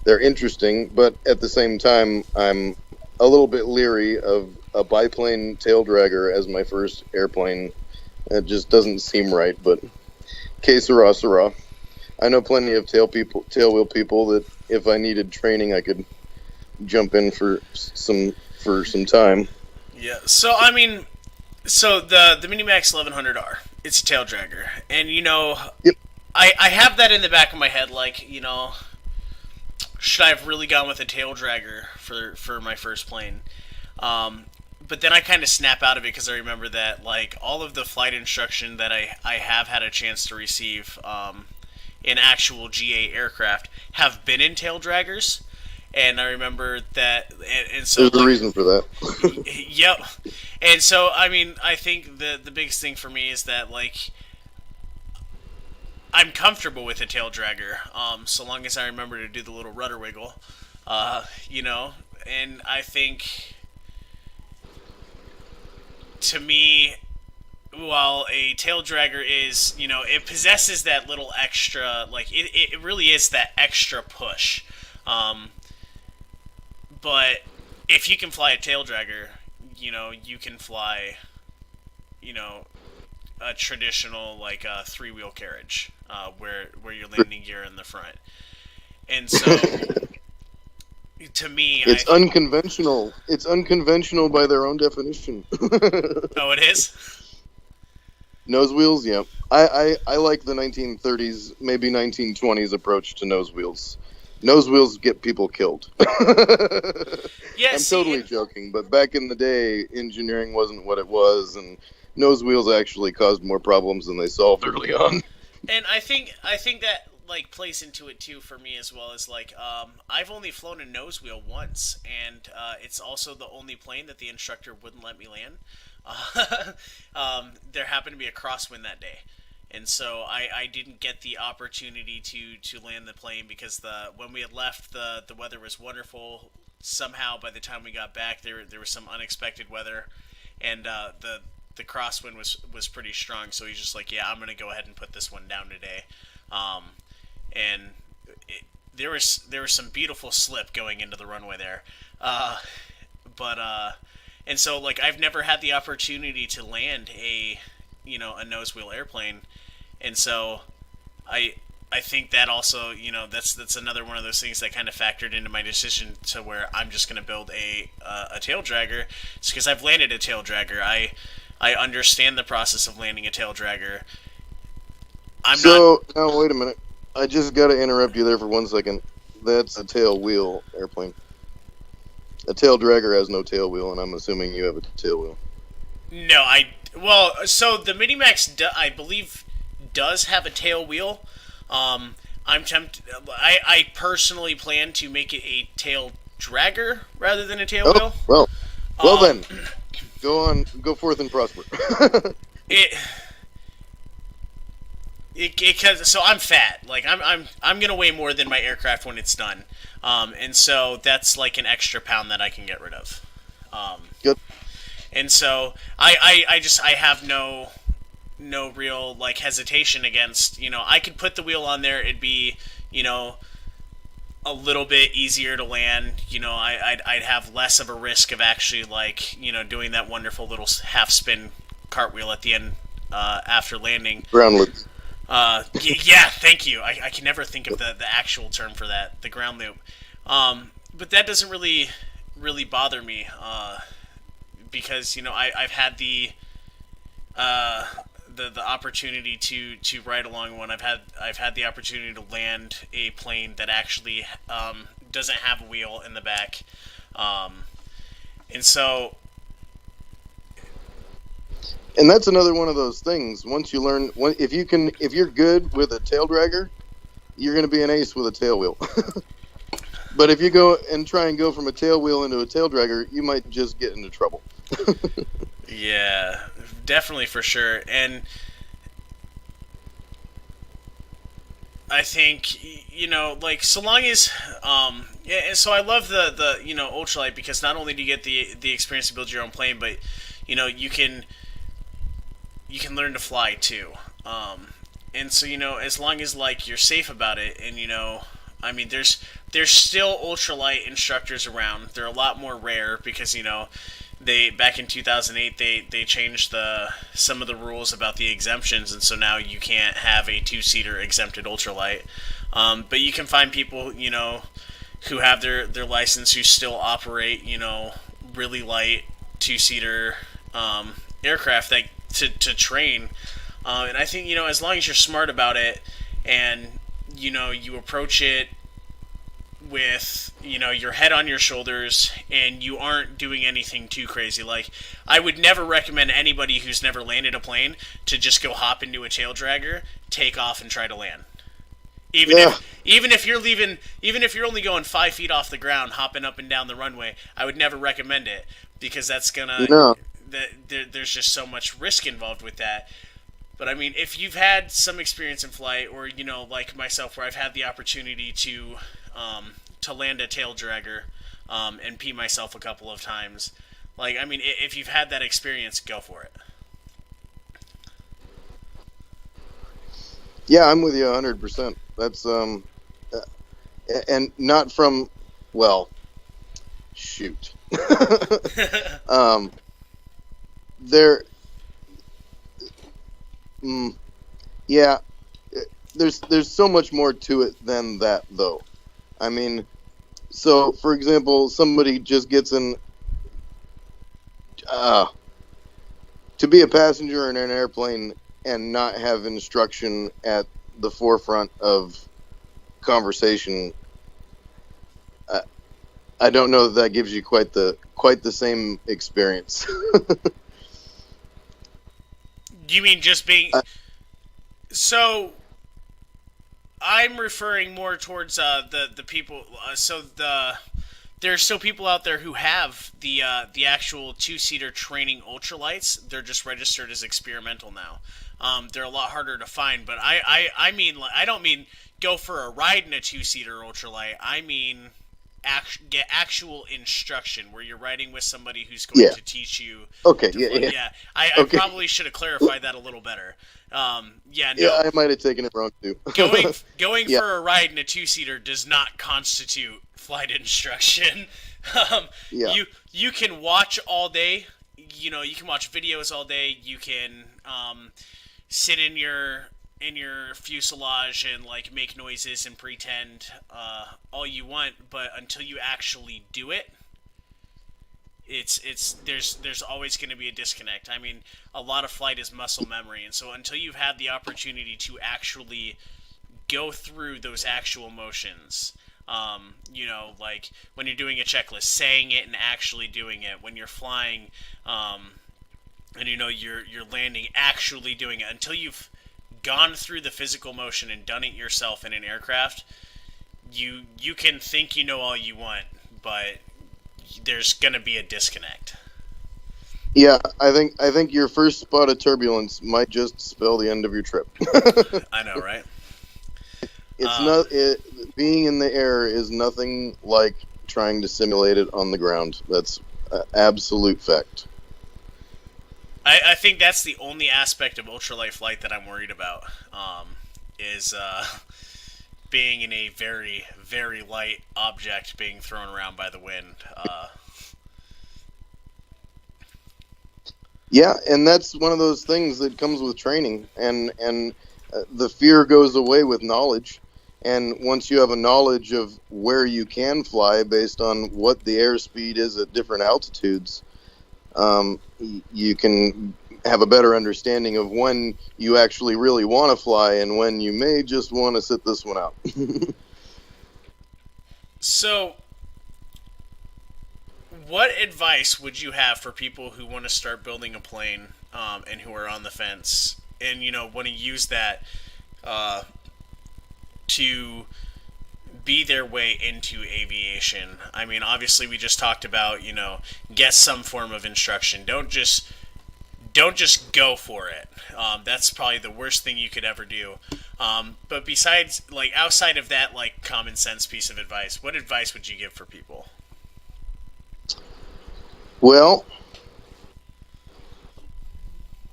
they're interesting, but at the same time, I'm a little bit leery of a biplane tail dragger as my first airplane. It just doesn't seem right, but que sera, sera. I know plenty of tailwheel people that if I needed training, I could jump in for some time. Yeah. So I mean, so the Minimax 1100R, it's a tail dragger, and Yep. I have that in the back of my head, like should I have really gone with a tail dragger for my first plane? But then I kind of snap out of it because I remember that like all of the flight instruction that I have had a chance to receive in actual GA aircraft have been in tail draggers. And I remember that, and so There's a reason for that. yep. And so I mean, I think the biggest thing for me is that like I'm comfortable with a tail dragger, so long as I remember to do the little rudder wiggle, And I think, to me, while a tail dragger is, it possesses that little extra, like it really is that extra push. But if you can fly a tail dragger, you can fly, a traditional like three-wheel carriage, where your landing gear in the front, and so to me, It's unconventional. It's unconventional by their own definition. oh, it is. Nose wheels, yeah. I like the 1930s, maybe 1920s approach to nose wheels. Nose wheels get people killed. Yeah, I'm totally joking, but back in the day, engineering wasn't what it was, and nose wheels actually caused more problems than they solved early on. and I think that like plays into it too for me as well as like I've only flown a nose wheel once, and it's also the only plane that the instructor wouldn't let me land. There happened to be a crosswind that day, and so I didn't get the opportunity to land the plane because when we had left the weather was wonderful. Somehow by the time we got back there was some unexpected weather, and the crosswind was pretty strong. So he's just like, yeah, I'm gonna go ahead and put this one down today, and there was some beautiful slip going into the runway there, uh, but and so like I've never had the opportunity to land a nose wheel airplane, and so I I think that also, that's another one of those things that kind of factored into my decision to where I'm just going to build a tail dragger. It's because I've landed a tail dragger. I understand the process of landing a tail dragger. I'm not. So now wait a minute. I just got to interrupt you there for 1 second. That's a tail wheel airplane. A tail dragger has no tail wheel, and I'm assuming you have a tail wheel. No, so the Minimax, I believe, does have a tail wheel. I'm tempted. I personally plan to make it a tail dragger rather than a tail Oh wheel. well Um, then, go forth and prosper. it because so I'm fat. Like I'm gonna weigh more than my aircraft when it's done. And so that's like an extra pound that I can get rid of. Um, Good. and so I have no real like hesitation against, I could put the wheel on there. It'd be, you know a little bit easier to land. I'd have less of a risk of actually, like, doing that wonderful little half spin cartwheel at the end, after landing. Groundlets. Yeah, thank you. I can never think of the actual term for that, the ground loop. But that doesn't really bother me, because I've had uh, the opportunity to ride along one. I've had the opportunity to land a plane that actually, doesn't have a wheel in the back, and so And that's another one of those things. Once you learn, if you're good with a tail dragger, you're going to be an ace with a tail wheel. But if you go and try and go from a tail wheel into a tail dragger, you might just get into trouble. yeah, definitely for sure. And I think, like, so long as, yeah, and so I love the ultralight, because not only do you get the experience to build your own plane, but you can learn to fly too. And so, as long as, like, you're safe about it, and I mean, there's still ultralight instructors around. They're a lot more rare because, they, back in 2008, they changed some of the rules about the exemptions, and so now you can't have a two-seater exempted ultralight. But you can find people, who have their license, who still operate, really light two-seater, aircraft that to train. And I think, as long as you're smart about it, and you approach it with, your head on your shoulders, and you aren't doing anything too crazy. Like, I would never recommend anybody who's never landed a plane to just go hop into a tail dragger, take off, and try to land. Even Yeah. if you're only going 5 feet off the ground, hopping up and down the runway, I would never recommend it, because that's gonna No. there's just so much risk involved with that. But I mean, if you've had some experience in flight, or like myself, where I've had the opportunity to land a tail dragger, and pee myself a couple of times, like, I mean, if you've had that experience, go for it. Yeah, I'm with you 100%. That's and not from, well, shoot. um, there, yeah, there's so much more to it than that, though. I mean, so for example, somebody just gets in to be a passenger in an airplane and not have instruction at the forefront of conversation. I don't know that gives you quite the same experience. You mean just being so? I'm referring more towards, the people. There's still people out there who have the actual two-seater training ultralights. They're just registered as experimental now. They're a lot harder to find, but I mean, like, I don't mean go for a ride in a two-seater ultralight. I mean, get actual instruction where you're riding with somebody who's going Yeah. to teach you Okay. to Yeah. fly. Yeah. Yeah, I Okay. probably should have clarified that a little better. Yeah, Yeah, no, I might have taken it wrong too. going Yeah. for a ride in a two-seater does not constitute flight instruction. um, Yeah. you can watch all day. You know, you can watch videos all day. You can sit in your fuselage and like make noises and pretend all you want, but until you actually do it, it's there's always going to be a disconnect. I mean, a lot of flight is muscle memory, and so until you've had the opportunity to actually go through those actual motions, you know, like when you're doing a checklist, saying it and actually doing it, when you're flying, and you know you're landing, actually doing it, until you've gone through the physical motion and done it yourself in an aircraft, you can think you know all you want, but there's gonna be a disconnect. Yeah, I think your first spot of turbulence might just spell the end of your trip. I know, right? It's Um, not being in the air is nothing like trying to simulate it on the ground. That's absolute fact. I think that's the only aspect of ultralight flight that I'm worried about. Is being in a very very light object being thrown around by the wind. Yeah, and that's one of those things that comes with training, and the fear goes away with knowledge. And once you have a knowledge of where you can fly based on what the airspeed is at different altitudes, you can have a better understanding of when you actually really want to fly and when you may just want to sit this one out. So, what advice would you have for people who want to start building a plane, and who are on the fence and you know want to use that uh, to be their way into aviation? I mean, obviously, we just talked about get some form of instruction. Don't just go for it. That's probably the worst thing you could ever do. But besides, like outside of that, like common sense piece of advice, what advice would you give for people? Well,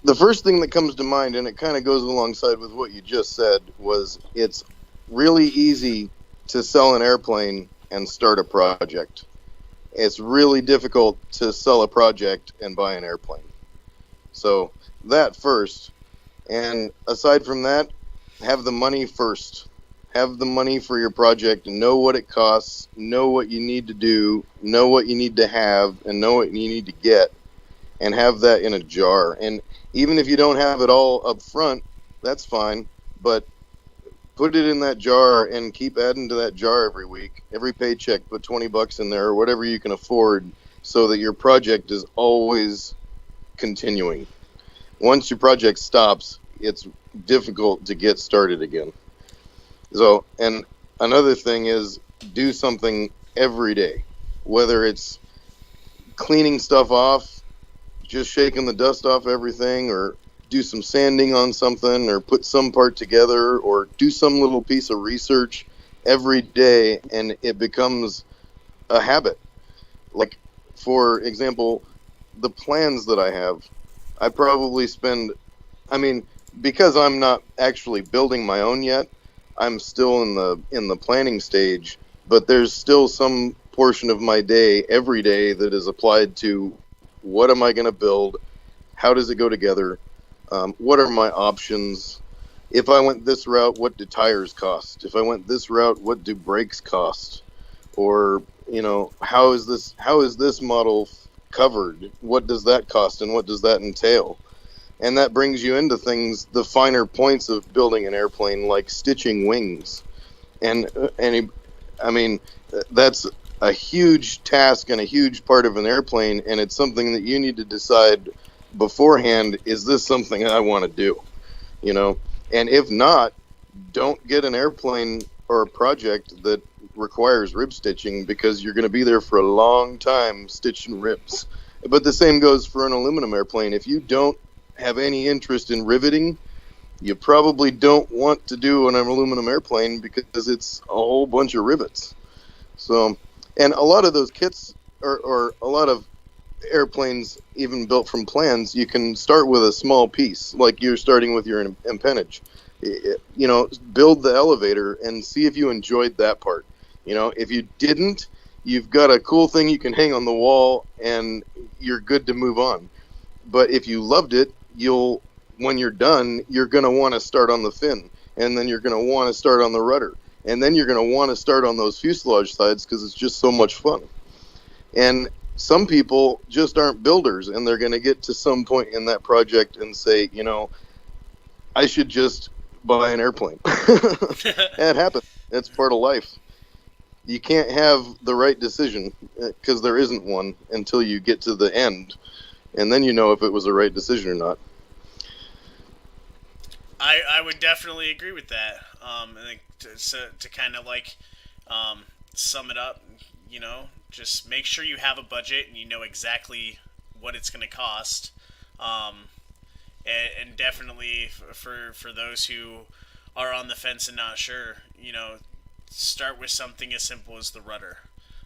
the first thing that comes to mind, and it kind of goes alongside with what you just said, was it's really easy to sell an airplane and start a project. It's really difficult to sell a project and buy an airplane. So that first. And aside from that, have the money first. Have the money for your project and know what it costs, know what you need to do, know what you need to have, and know what you need to get, and have that in a jar. And even if you don't have it all up front, that's fine. But put it in that jar and keep adding to that jar every week. Every paycheck, put $20 in there or whatever you can afford so that your project is always continuing. Once your project stops, it's difficult to get started again. So, and another thing is do something every day, whether it's cleaning stuff off, just shaking the dust off everything, or do some sanding on something, or put some part together, or do some little piece of research every day, and it becomes a habit. Like, for example, the plans that I have, I probably spend, I mean, because I'm not actually building my own yet, I'm still in the planning stage, but there's still some portion of my day every day that is applied to what am I going to build? How does it go together? What are my options? If I went this route, what do tires cost? If I went this route, what do brakes cost? Or, how is this model covered? What does that cost and what does that entail? And that brings you into things, the finer points of building an airplane, like stitching wings. And I mean, that's a huge task and a huge part of an airplane, and it's something that you need to decide beforehand, is this something I want to do? You know? And if not, don't get an airplane or a project that requires rib stitching, because you're going to be there for a long time stitching ribs. But the same goes for an aluminum airplane. If you don't have any interest in riveting, you probably don't want to do an aluminum airplane because it's a whole bunch of rivets. So, And a lot of those kits, or a lot of airplanes even built from plans, you can start with a small piece, like you're starting with your empennage. You know, build the elevator and see if you enjoyed that part. You know, if you didn't, you've got a cool thing you can hang on the wall and you're good to move on. But if you loved it, you'll, when you're done, you're going to want to start on the fin, and then you're going to want to start on the rudder, and then you're going to want to start on those fuselage sides because it's just so much fun. And some people just aren't builders, and they're going to get to some point in that project and say, you know, I should just buy an airplane. That happens. That's part of life. You can't have the right decision because there isn't one until you get to the end, and then you know if it was the right decision or not. I would definitely agree with that. I think to kind of like sum it up, just make sure you have a budget and you know exactly what it's going to cost. Um, and definitely for those who are on the fence and not sure, start with something as simple as the rudder,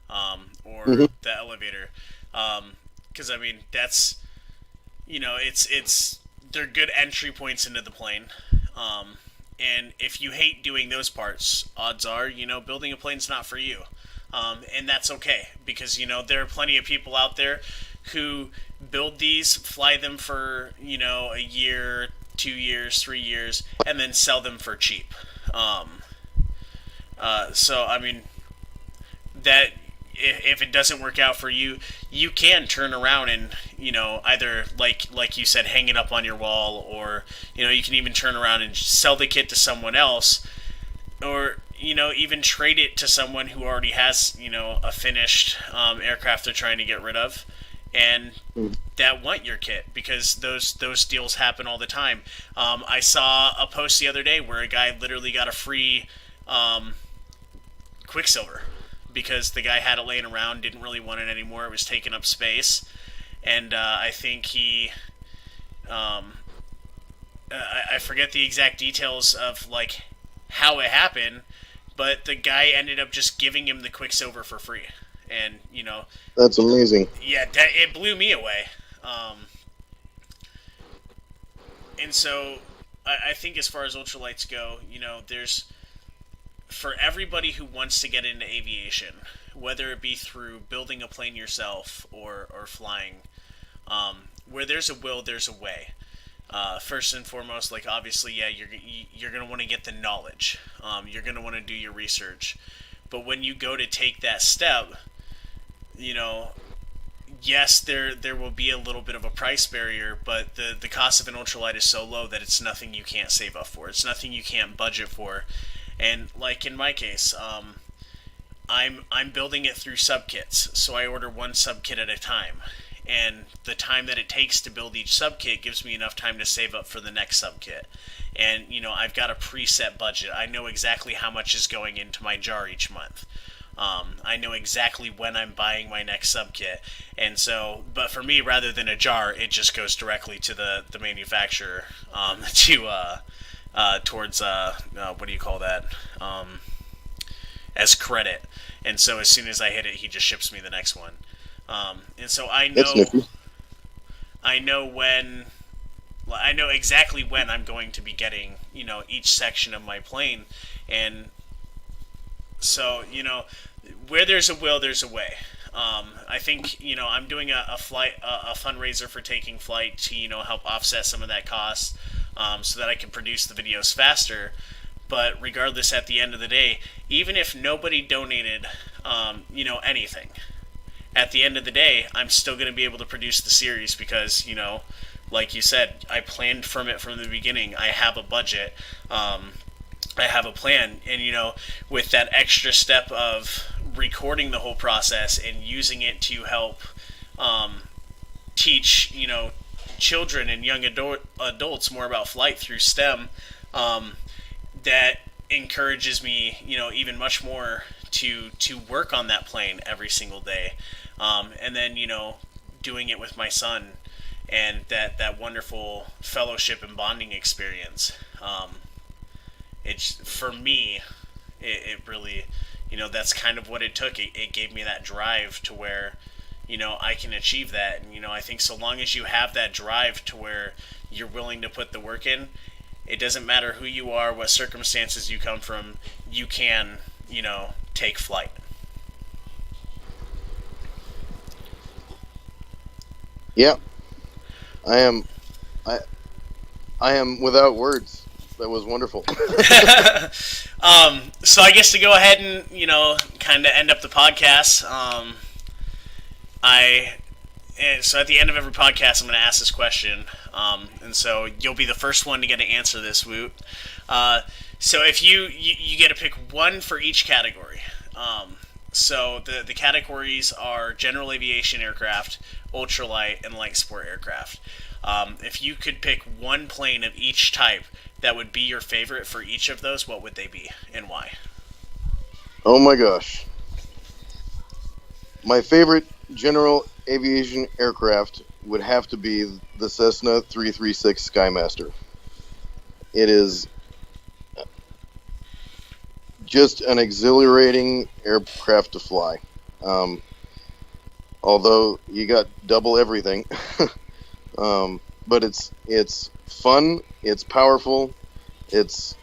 or Mm-hmm. the elevator, because I mean that's it's they're good entry points into the plane. Um, and if you hate doing those parts, odds are building a plane's not for you. And that's okay because there are plenty of people out there who build these, fly them for a year, 2 years, 3 years, and then sell them for cheap. Um, so I mean that if it doesn't work out for you, you can turn around and either like you said, hang it up on your wall, or you can even turn around and sell the kit to someone else, or even trade it to someone who already has a finished aircraft they're trying to get rid of, and that want your kit, because those deals happen all the time. I saw a post the other day where a guy literally got a free Quicksilver because the guy had it laying around, didn't really want it anymore. It was taking up space, and I think he, I forget the exact details of like how it happened, but the guy ended up just giving him the Quicksilver for free, and That's amazing. yeah, it blew me away. And so I think as far as ultralights go, there's for everybody who wants to get into aviation, whether it be through building a plane yourself or flying, where there's a will, there's a way. First and foremost, like obviously, yeah, you're gonna want to get the knowledge. You're gonna want to do your research, but when you go to take that step, you know, yes, there will be a little bit of a price barrier, but the cost of an ultralight is so low that it's nothing you can't save up for. It's nothing you can't budget for. And like in my case, I'm building it through subkits, so I order one subkit at a time. And the time that it takes to build each subkit gives me enough time to save up for the next subkit. And I've got a preset budget. I know exactly how much is going into my jar each month. I know exactly when I'm buying my next subkit, and so, but for me, rather than a jar, it just goes directly to the manufacturer, towards what do you call that, as credit. And so as soon as I hit it, he just ships me the next one. And so That's nifty. I know when. I know exactly when I'm going to be getting, each section of my plane, and so where there's a will, there's a way. I think I'm doing a flight, a fundraiser for taking flight to help offset some of that cost, so that I can produce the videos faster. But regardless, at the end of the day, even if nobody donated, anything, at the end of the day, I'm still going to be able to produce the series because like you said, I planned from it from the beginning. I have a budget. I have a plan, and with that extra step of recording the whole process and using it to help teach children and young adults more about flight through STEM, that encourages me even much more to work on that plane every single day, and then doing it with my son, and that wonderful fellowship and bonding experience. It's for me, it really that's kind of what it took. It gave me that drive to where, I can achieve that. And, I think so long as you have that drive to where you're willing to put the work in, it doesn't matter who you are, what circumstances you come from, you can, take flight. Yeah, I am. I I am without words. That was wonderful. So I guess to go ahead and kind of end up the podcast, I so at the end of every podcast, I'm going to ask this question, and so you'll be the first one to get to answer this, Woot. So if you get to pick one for each category. So the categories are general aviation aircraft, ultralight, and light sport aircraft. If you could pick one plane of each type that would be your favorite for each of those, what would they be and why? Oh my gosh. My favorite general aviation aircraft would have to be the Cessna 336 Skymaster. It is just an exhilarating aircraft to fly. Although you got double everything. But it's fun, it's powerful, it's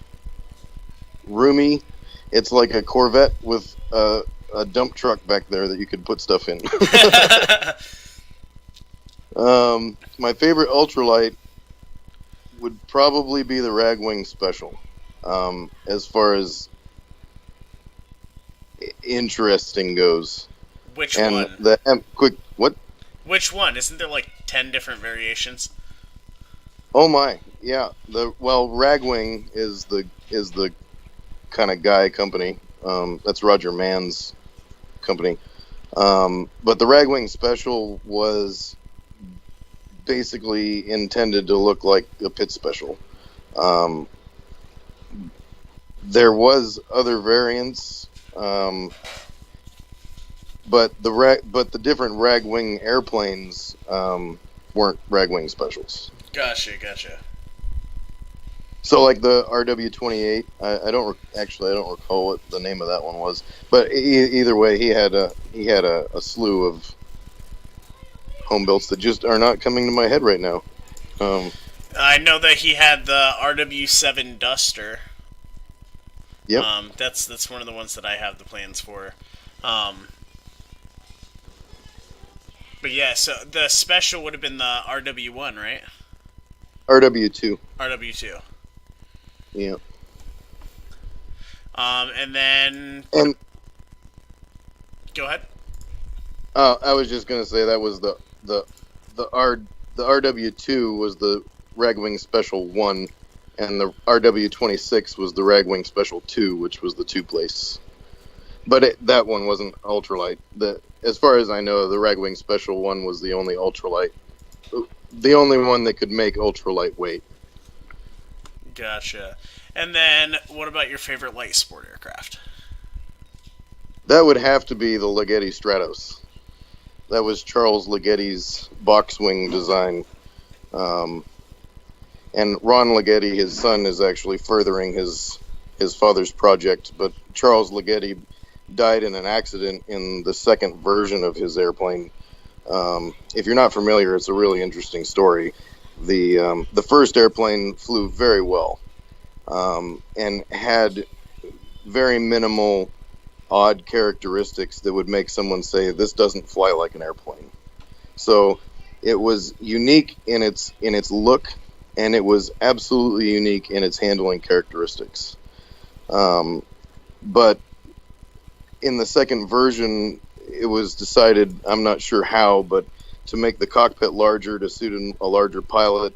roomy. It's like a Corvette with a dump truck back there that you could put stuff in. My favorite ultralight would probably be the Ragwing Special. As far as interesting goes. Which and one? The quick what? Which one? Isn't there like 10 different variations? Oh my, yeah. Ragwing is the kind of guy company. That's Roger Mann's company. But the Ragwing Special was basically intended to look like a pit special. There was other variants, but the different Ragwing airplanes weren't Ragwing Specials. Gotcha. So, like the RW-28, I don't recall what the name of that one was, but either way, he had a slew of home builds that just are not coming to my head right now. I know that he had the RW7 Duster. Yep. That's one of the ones that I have the plans for. But yeah, so the special would have been the RW1, right? RW2. RW2. Yeah. And then go ahead. I was just gonna say that was the RW2 was the Ragwing Special 1, and the RW26 was the Ragwing Special 2, which was the 2-place. But that one wasn't ultralight. As far as I know, the Ragwing Special 1 was the only ultralight, the only one that could make ultralight weight. Gotcha. And then, what about your favorite light sport aircraft? That would have to be the Ligeti Stratos. That was Charles Ligeti's box-wing design. And Ron Ligeti, his son, is actually furthering his father's project. But Charles Ligeti died in an accident in the second version of his airplane. If you're not familiar, it's a really interesting story. The first airplane flew very well, and had very minimal odd characteristics that would make someone say this doesn't fly like an airplane. So it was unique in its look, and it was absolutely unique in its handling characteristics. But in the second version, it was decided, I'm not sure how, but to make the cockpit larger to suit a larger pilot,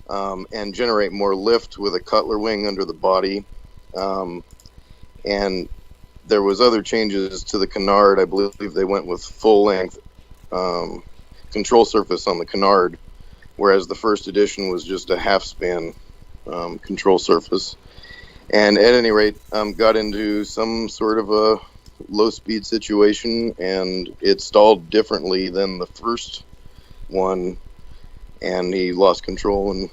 and generate more lift with a Cutler wing under the body. And there was other changes to the canard. I believe they went with full-length control surface on the canard, whereas the first edition was just a half-span control surface. And at any rate, got into some sort of a low-speed situation, and it stalled differently than the first one, and he lost control and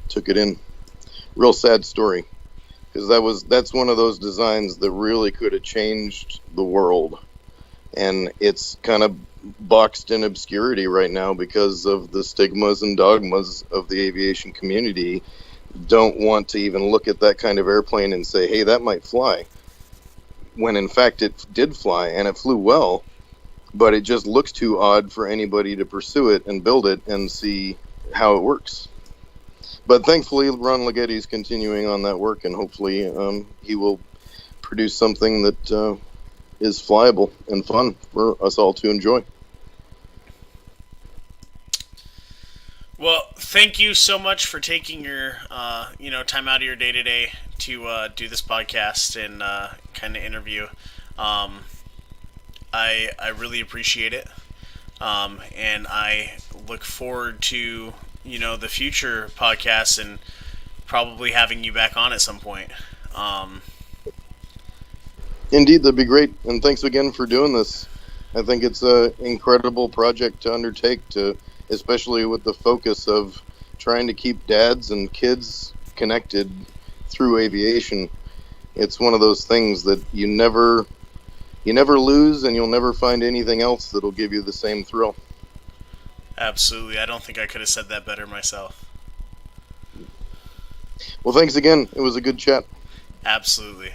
took it in. Real sad story. because that's one of those designs that really could have changed the world, and it's kind of boxed in obscurity right now because of the stigmas and dogmas of the aviation community. Don't want to even look at that kind of airplane and say, hey, that might fly, when in fact it did fly and it flew well, but it just looks too odd for anybody to pursue it and build it and see how it works. But thankfully, Ron Leggetti is continuing on that work, and hopefully he will produce something that is flyable and fun for us all to enjoy. Well, thank you so much for taking your time out of your day to day to do this podcast and kind of interview. Um, I really appreciate it, and I look forward to the future podcasts and probably having you back on at some point. Um, Indeed, that'd be great. And thanks again for doing this. I think it's an incredible project to undertake, especially with the focus of trying to keep dads and kids connected through aviation. It's one of those things that you never lose, and you'll never find anything else that'll give you the same thrill. Absolutely, I don't think I could have said that better myself. Well, thanks again. It was a good chat. Absolutely.